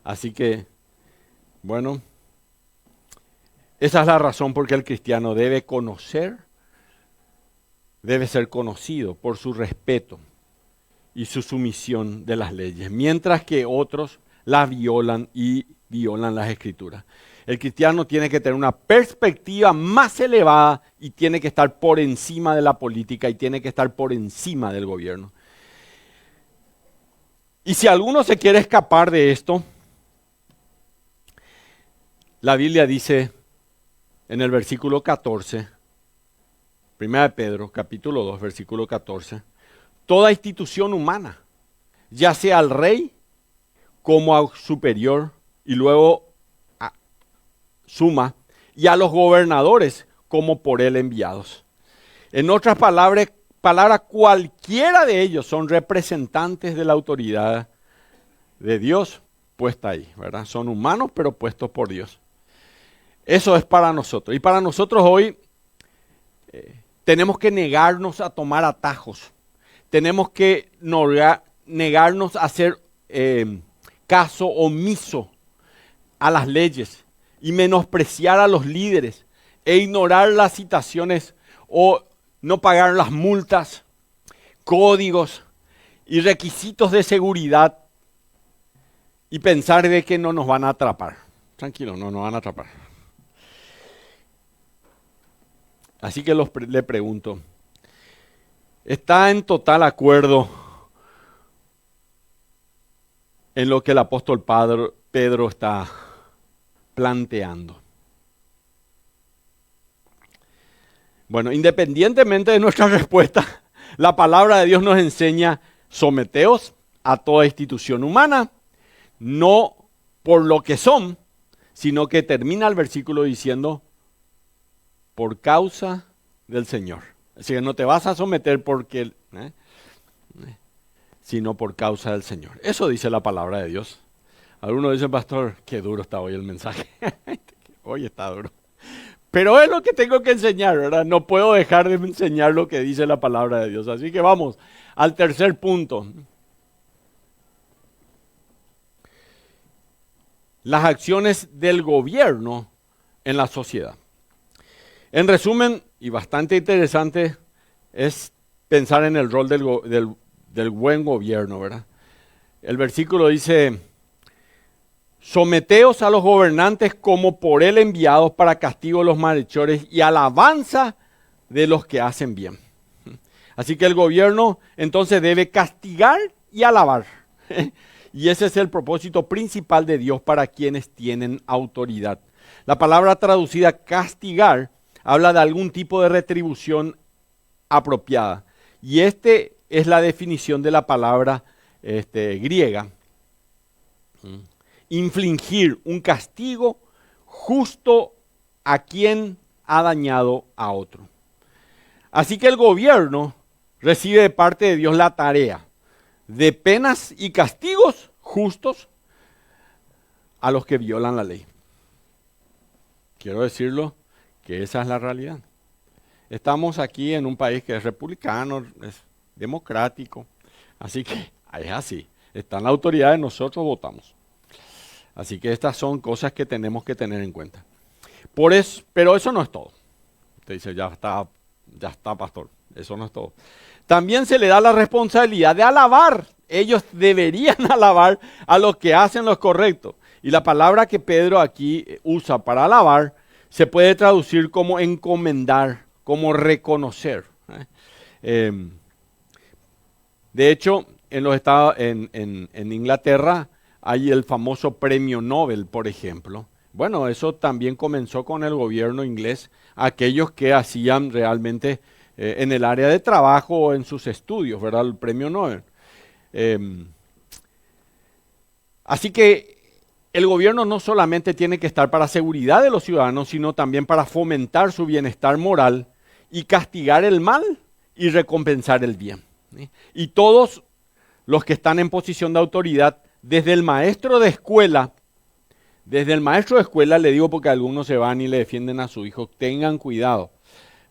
Así que, bueno, esa es la razón por qué el cristiano debe conocer, debe ser conocido por su respeto y su sumisión de las leyes, mientras que otros las violan y violan las escrituras. El cristiano tiene que tener una perspectiva más elevada y tiene que estar por encima de la política y tiene que estar por encima del gobierno. Y si alguno se quiere escapar de esto, la Biblia dice en el versículo 14, 1 Pedro, capítulo 2, versículo 14, toda institución humana, ya sea al rey como al superior, y luego suma, y a los gobernadores como por él enviados. En otras palabras, cualquiera de ellos son representantes de la autoridad de Dios puesta ahí, ¿verdad? Son humanos, pero puestos por Dios. Eso es para nosotros. Y para nosotros hoy, tenemos que negarnos a tomar atajos. Tenemos que negarnos a hacer caso omiso a las leyes y menospreciar a los líderes e ignorar las citaciones o no pagar las multas, códigos y requisitos de seguridad y pensar de que no nos van a atrapar. Tranquilo, no nos van a atrapar. Así que le pregunto, ¿está en total acuerdo en lo que el apóstol Pedro está planteando? Bueno, independientemente de nuestra respuesta, la palabra de Dios nos enseña: someteos a toda institución humana, no por lo que son, sino que termina el versículo diciendo: por causa del Señor. Así que no te vas a someter porque, sino por causa del Señor. Eso dice la palabra de Dios. Algunos dicen: pastor, qué duro está hoy el mensaje. Hoy está duro. Pero es lo que tengo que enseñar, ¿verdad? No puedo dejar de enseñar lo que dice la palabra de Dios. Así que vamos al tercer punto. Las acciones del gobierno en la sociedad. En resumen, y bastante interesante, es pensar en el rol del buen gobierno, ¿verdad? El versículo dice: someteos a los gobernantes como por él enviados para castigo de los malhechores y alabanza de los que hacen bien. Así que el gobierno entonces debe castigar y alabar. Y ese es el propósito principal de Dios para quienes tienen autoridad. La palabra traducida castigar habla de algún tipo de retribución apropiada. Y es la definición de la palabra griega. Infligir un castigo justo a quien ha dañado a otro. Así que el gobierno recibe de parte de Dios la tarea de penas y castigos justos a los que violan la ley. Quiero decirlo que esa es la realidad. Estamos aquí en un país que es republicano, es democrático, así que es así. Está en la autoridad y nosotros votamos. Así que estas son cosas que tenemos que tener en cuenta. Pero eso no es todo. Usted dice: ya está, pastor. Eso no es todo. También se le da la responsabilidad de alabar. Ellos deberían alabar a los que hacen lo correcto. Y la palabra que Pedro aquí usa para alabar se puede traducir como encomendar, como reconocer. De hecho, en Inglaterra hay el famoso premio Nobel, por ejemplo. Bueno, eso también comenzó con el gobierno inglés, aquellos que hacían realmente en el área de trabajo o en sus estudios, ¿verdad? El premio Nobel. Así que el gobierno no solamente tiene que estar para seguridad de los ciudadanos, sino también para fomentar su bienestar moral y castigar el mal y recompensar el bien. ¿Sí? Y todos los que están en posición de autoridad, desde el maestro de escuela, le digo porque algunos se van y le defienden a su hijo, tengan cuidado.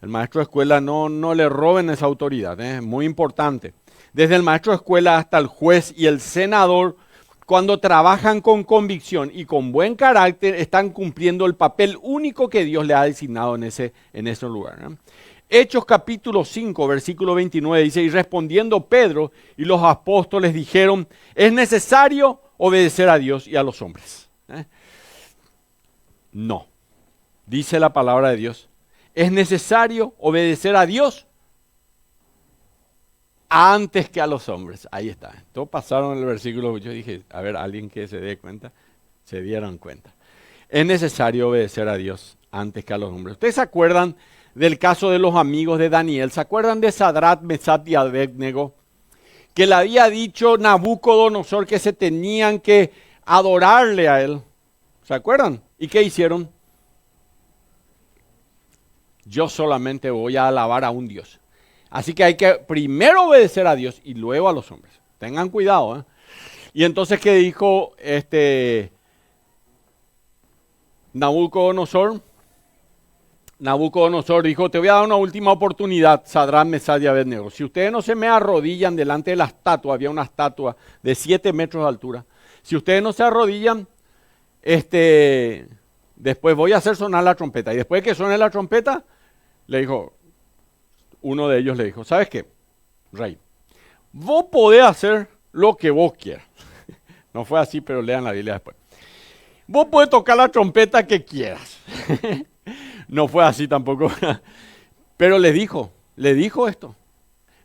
El maestro de escuela no le roben esa autoridad, es muy importante. Desde el maestro de escuela hasta el juez y el senador, cuando trabajan con convicción y con buen carácter, están cumpliendo el papel único que Dios le ha designado en ese lugar, ¿no? Hechos capítulo 5, versículo 29 dice: y respondiendo Pedro y los apóstoles dijeron: es necesario obedecer a Dios y a los hombres. No, dice la palabra de Dios, es necesario obedecer a Dios antes que a los hombres. Ahí está. Todos pasaron el versículo. Yo dije: a ver, alguien que se dé cuenta. Se dieron cuenta. Es necesario obedecer a Dios antes que a los hombres. ¿Ustedes se acuerdan del caso de los amigos de Daniel? ¿Se acuerdan de Sadrat, Mesach y Abednego? Que le había dicho Nabucodonosor que se tenían que adorarle a él. ¿Se acuerdan? ¿Y qué hicieron? Yo solamente voy a alabar a un Dios. Así que hay que primero obedecer a Dios y luego a los hombres. Tengan cuidado, ¿eh? Y entonces, ¿qué dijo Nabucodonosor? Nabucodonosor dijo, te voy a dar una última oportunidad, Sadrach, Mesach y Abednego. Si ustedes no se me arrodillan delante de la estatua, había una estatua de 7 metros de altura. Si ustedes no se arrodillan, después voy a hacer sonar la trompeta. Y después de que suene la trompeta, le dijo, uno de ellos le dijo, ¿sabes qué, rey? Vos podés hacer lo que vos quieras. No fue así, pero lean la Biblia después. Vos podés tocar la trompeta que quieras. No fue así tampoco. Pero le dijo esto.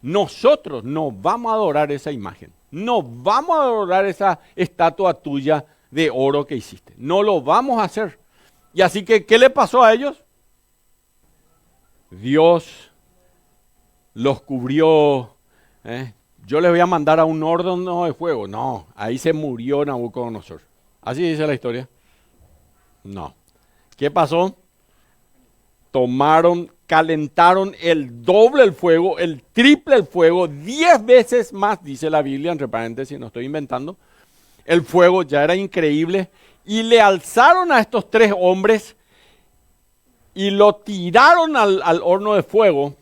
Nosotros no vamos a adorar esa imagen. No vamos a adorar esa estatua tuya de oro que hiciste. No lo vamos a hacer. Y así que, ¿qué le pasó a ellos? Dios los cubrió. Yo les voy a mandar a un horno de fuego. No, ahí se murió Nabucodonosor. ¿Así dice la historia? No. ¿Qué pasó? Calentaron el doble el fuego, el triple el fuego, 10 veces más, dice la Biblia, entre paréntesis, no estoy inventando. El fuego ya era increíble. Y le alzaron a estos 3 hombres y lo tiraron al horno de fuego.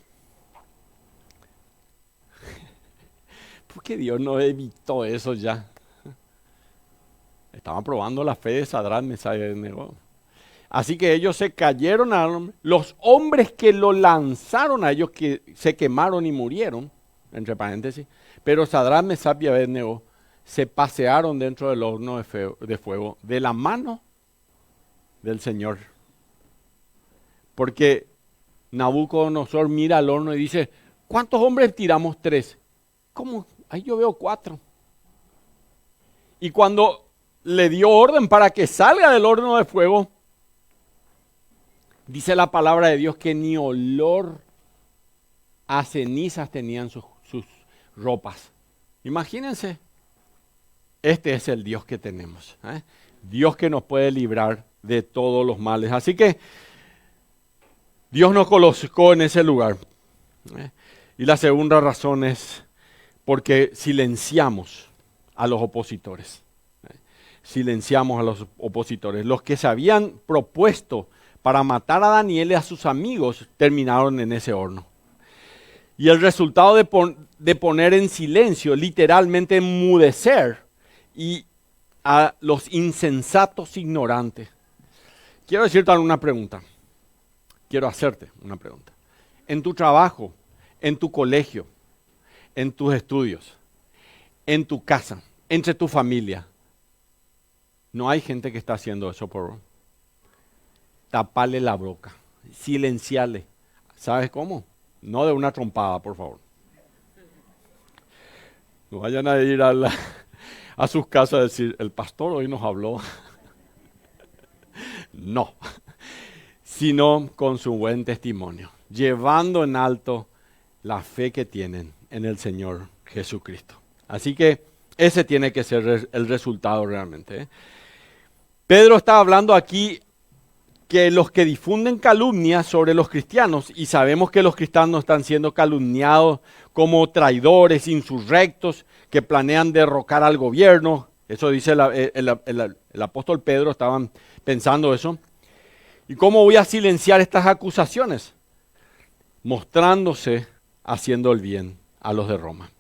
¿Por qué Dios no evitó eso ya? Estaban probando la fe de Sadrach, Mesach y Abednego. Así que ellos se cayeron los hombres que lo lanzaron a ellos, que se quemaron y murieron, entre paréntesis, pero Sadrach, Mesach y Abednego se pasearon dentro del horno de fuego de la mano del Señor. Porque Nabucodonosor mira al horno y dice, ¿cuántos hombres tiramos? 3. ¿Cómo? Ahí yo veo 4. Y cuando le dio orden para que salga del horno de fuego, dice la palabra de Dios que ni olor a cenizas tenían sus ropas. Imagínense, este es el Dios que tenemos. Dios que nos puede librar de todos los males. Así que Dios nos colocó en ese lugar. Y la segunda razón es porque silenciamos a los opositores. Silenciamos a los opositores. Los que se habían propuesto para matar a Daniel y a sus amigos terminaron en ese horno. Y el resultado de poner en silencio, literalmente enmudecer, y a los insensatos ignorantes. Quiero hacerte una pregunta. En tu trabajo, en tu colegio, en tus estudios, en tu casa, entre tu familia, ¿no hay gente que está haciendo eso por vos? Tapale la boca, silenciale. ¿Sabes cómo? No de una trompada, por favor. No vayan a ir a sus casas a decir, el pastor hoy nos habló. No, sino con su buen testimonio, llevando en alto la fe que tienen en el Señor Jesucristo. Así que ese tiene que ser el resultado realmente. Pedro está hablando aquí que los que difunden calumnias sobre los cristianos, y sabemos que los cristianos están siendo calumniados como traidores, insurrectos, que planean derrocar al gobierno. Eso dice el apóstol Pedro, estaban pensando eso. ¿Y cómo voy a silenciar estas acusaciones? Mostrándose haciendo el bien a los de Roma.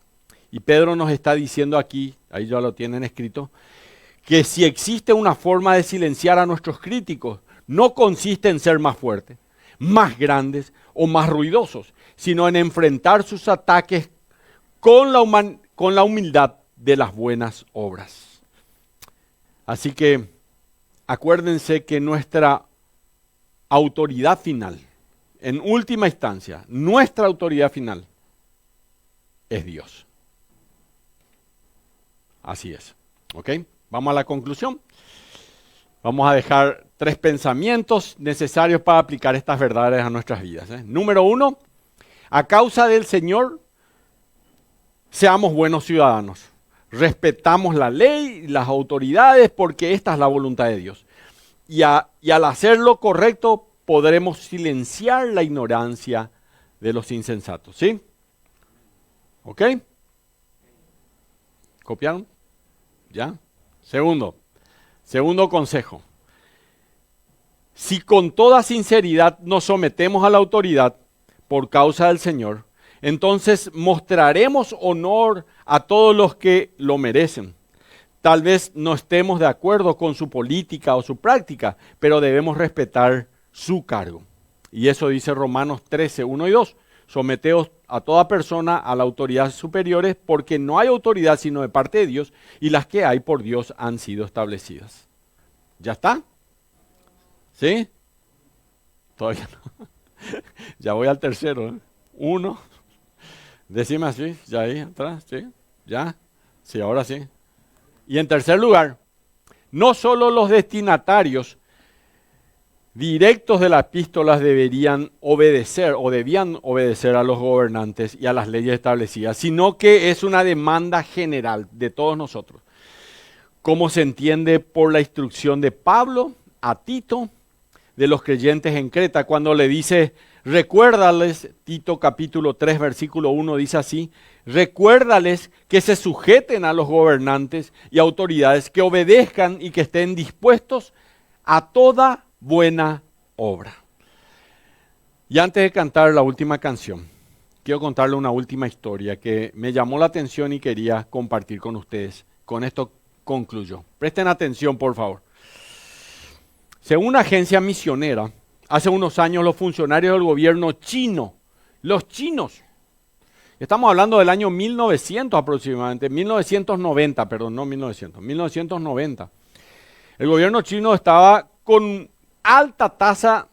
Y Pedro nos está diciendo aquí, ahí ya lo tienen escrito, que si existe una forma de silenciar a nuestros críticos, no consiste en ser más fuertes, más grandes o más ruidosos, sino en enfrentar sus ataques con la humildad de las buenas obras. Así que acuérdense que nuestra autoridad final, en última instancia, nuestra autoridad final es Dios. Así es. ¿Ok? Vamos a la conclusión. Vamos a dejar 3 pensamientos necesarios para aplicar estas verdades a nuestras vidas. Número 1, a causa del Señor, seamos buenos ciudadanos. Respetamos la ley y las autoridades porque esta es la voluntad de Dios. Y al hacer lo correcto podremos silenciar la ignorancia de los insensatos. ¿Sí? ¿Ok? ¿Copiaron? ¿Ya? Segundo consejo. si con toda sinceridad nos sometemos a la autoridad por causa del Señor, entonces mostraremos honor a todos los que lo merecen. Tal vez no estemos de acuerdo con su política o su práctica, pero debemos respetar su cargo. Y eso dice Romanos 13, 1 y 2. Someteos a toda persona a las autoridades superiores, porque no hay autoridad sino de parte de Dios, y las que hay por Dios han sido establecidas. ¿Ya está? ¿Sí? Todavía no. Ya voy al tercero. 1. Decime así, ya ahí atrás, ¿sí? ¿Ya? Sí, ahora sí. Y en tercer lugar, no solo los destinatarios directos de las epístolas deberían obedecer o debían obedecer a los gobernantes y a las leyes establecidas, sino que es una demanda general de todos nosotros. Como se entiende por la instrucción de Pablo a Tito, de los creyentes en Creta, cuando le dice, recuérdales, Tito capítulo 3, versículo 1 dice así, recuérdales que se sujeten a los gobernantes y autoridades, que obedezcan y que estén dispuestos a toda buena obra. Y antes de cantar la última canción, quiero contarle una última historia que me llamó la atención y quería compartir con ustedes. Con esto concluyo. Presten atención, por favor. Según una agencia misionera, hace unos años los funcionarios del gobierno chino, los chinos, estamos hablando del año 1900 aproximadamente, 1990, perdón, no 1900, 1990. El gobierno chino estaba con alta tasa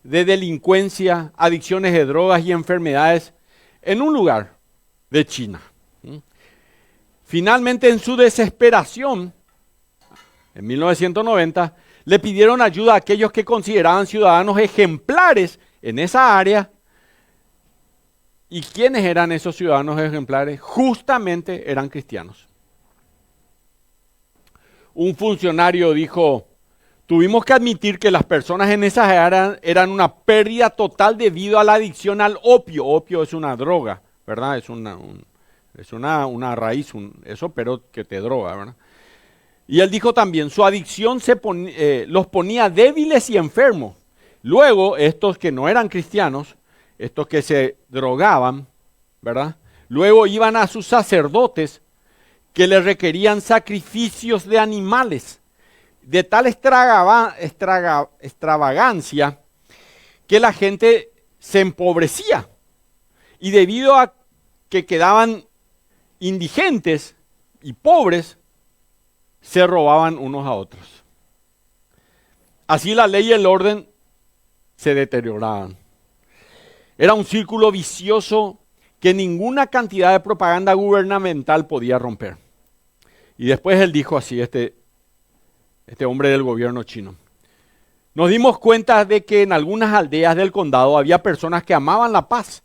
de delincuencia, adicciones de drogas y enfermedades en un lugar de China. Finalmente, en su desesperación, en 1990, le pidieron ayuda a aquellos que consideraban ciudadanos ejemplares en esa área. ¿Y quiénes eran esos ciudadanos ejemplares? Justamente eran cristianos. Un funcionario dijo, tuvimos que admitir que las personas en esas áreas eran una pérdida total debido a la adicción al opio. Opio es una droga, ¿verdad? Es una raíz, eso, pero que te droga, ¿verdad? Y él dijo también, su adicción los ponía débiles y enfermos. Luego, estos que no eran cristianos, estos que se drogaban, ¿verdad? Luego iban a sus sacerdotes que les requerían sacrificios de animales, de tal extravagancia que la gente se empobrecía. Y debido a que quedaban indigentes y pobres, se robaban unos a otros. Así la ley y el orden se deterioraban. Era un círculo vicioso que ninguna cantidad de propaganda gubernamental podía romper. Y después él dijo así, este hombre del gobierno chino. Nos dimos cuenta de que en algunas aldeas del condado había personas que amaban la paz.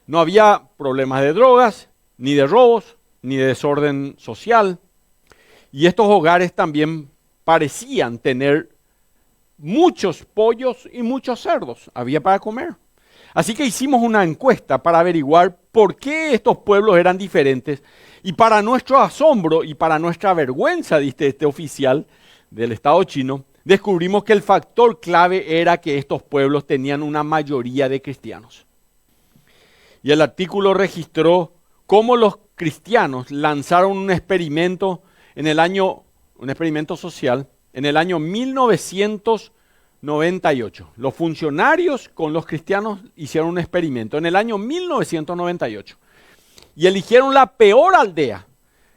No había problemas de drogas, ni de robos, ni de desorden social. Y estos hogares también parecían tener muchos pollos y muchos cerdos. Había para comer. Así que hicimos una encuesta para averiguar por qué estos pueblos eran diferentes. Y para nuestro asombro y para nuestra vergüenza, dice este oficial del Estado chino, descubrimos que el factor clave era que estos pueblos tenían una mayoría de cristianos. Y el artículo registró cómo los cristianos lanzaron un experimento social, en el año 1998. Los funcionarios con los cristianos hicieron un experimento en el año 1998. Y eligieron la peor aldea,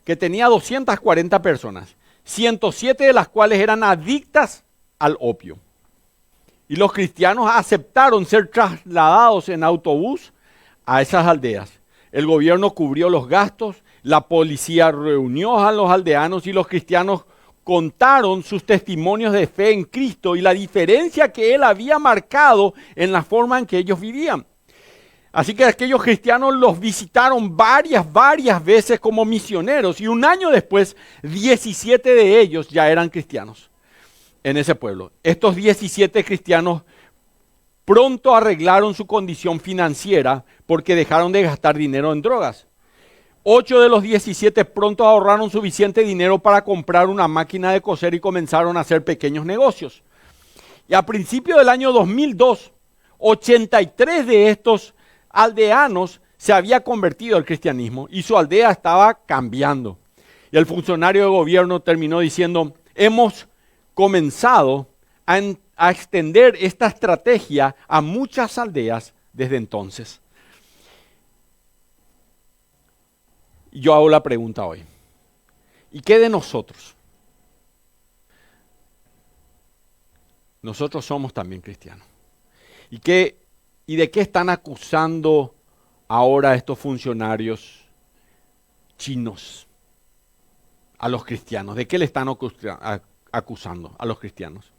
que tenía 240 personas, 107 de las cuales eran adictas al opio. Y los cristianos aceptaron ser trasladados en autobús a esas aldeas. El gobierno cubrió los gastos, la policía reunió a los aldeanos y los cristianos contaron sus testimonios de fe en Cristo y la diferencia que Él había marcado en la forma en que ellos vivían. Así que aquellos cristianos los visitaron varias veces como misioneros y un año después 17 de ellos ya eran cristianos en ese pueblo. Estos 17 cristianos pronto arreglaron su condición financiera porque dejaron de gastar dinero en drogas. 8 de los 17 pronto ahorraron suficiente dinero para comprar una máquina de coser y comenzaron a hacer pequeños negocios. Y a principios del año 2002, 83 de estos aldeanos se había convertido al cristianismo y su aldea estaba cambiando. Y el funcionario de gobierno terminó diciendo, hemos comenzado a extender esta estrategia a muchas aldeas desde entonces. Y yo hago la pregunta hoy, ¿y qué de nosotros? Nosotros somos también cristianos. ¿Y de qué están acusando ahora estos funcionarios chinos a los cristianos? ¿De qué le están acusando a los cristianos?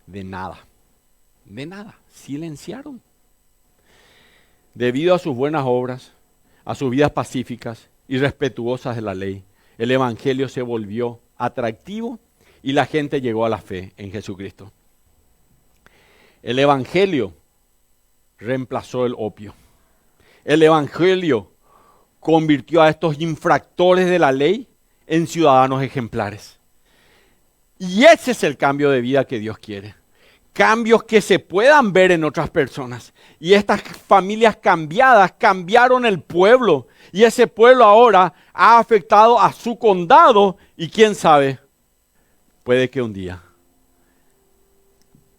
De nada. De nada. Silenciaron. Debido a sus buenas obras, a sus vidas pacíficas y respetuosas de la ley, el evangelio se volvió atractivo y la gente llegó a la fe en Jesucristo. El evangelio reemplazó el opio. El evangelio convirtió a estos infractores de la ley en ciudadanos ejemplares. Y ese es el cambio de vida que Dios quiere. Cambios que se puedan ver en otras personas. Y estas familias cambiadas cambiaron el pueblo. Y ese pueblo ahora ha afectado a su condado. Y quién sabe, puede que un día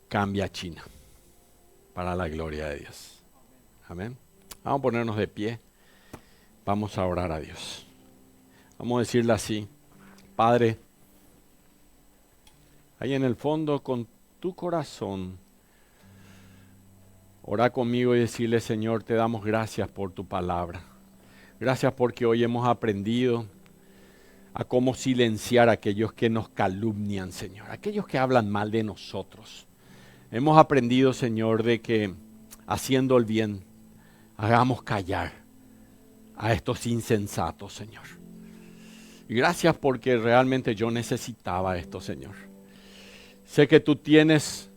cambie a China. Para la gloria de Dios. Amén. Vamos a ponernos de pie. Vamos a orar a Dios. Vamos a decirle así. Padre, ahí en el fondo con tu corazón, ora conmigo y decirle, Señor, te damos gracias por tu palabra. Gracias porque hoy hemos aprendido a cómo silenciar a aquellos que nos calumnian, Señor. Aquellos que hablan mal de nosotros. Hemos aprendido, Señor, de que haciendo el bien, hagamos callar a estos insensatos, Señor. Y gracias porque realmente yo necesitaba esto, Señor. Sé que tú tienes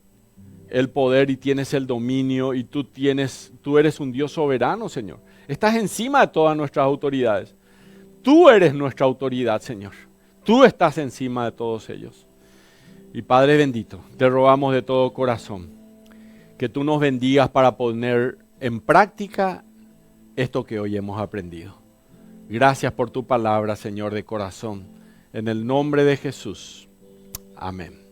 el poder y tienes el dominio y tú eres un Dios soberano, Señor. Estás encima de todas nuestras autoridades. Tú eres nuestra autoridad, Señor. Tú estás encima de todos ellos. Y Padre bendito, te rogamos de todo corazón que tú nos bendigas para poner en práctica esto que hoy hemos aprendido. Gracias por tu palabra, Señor, de corazón. En el nombre de Jesús. Amén.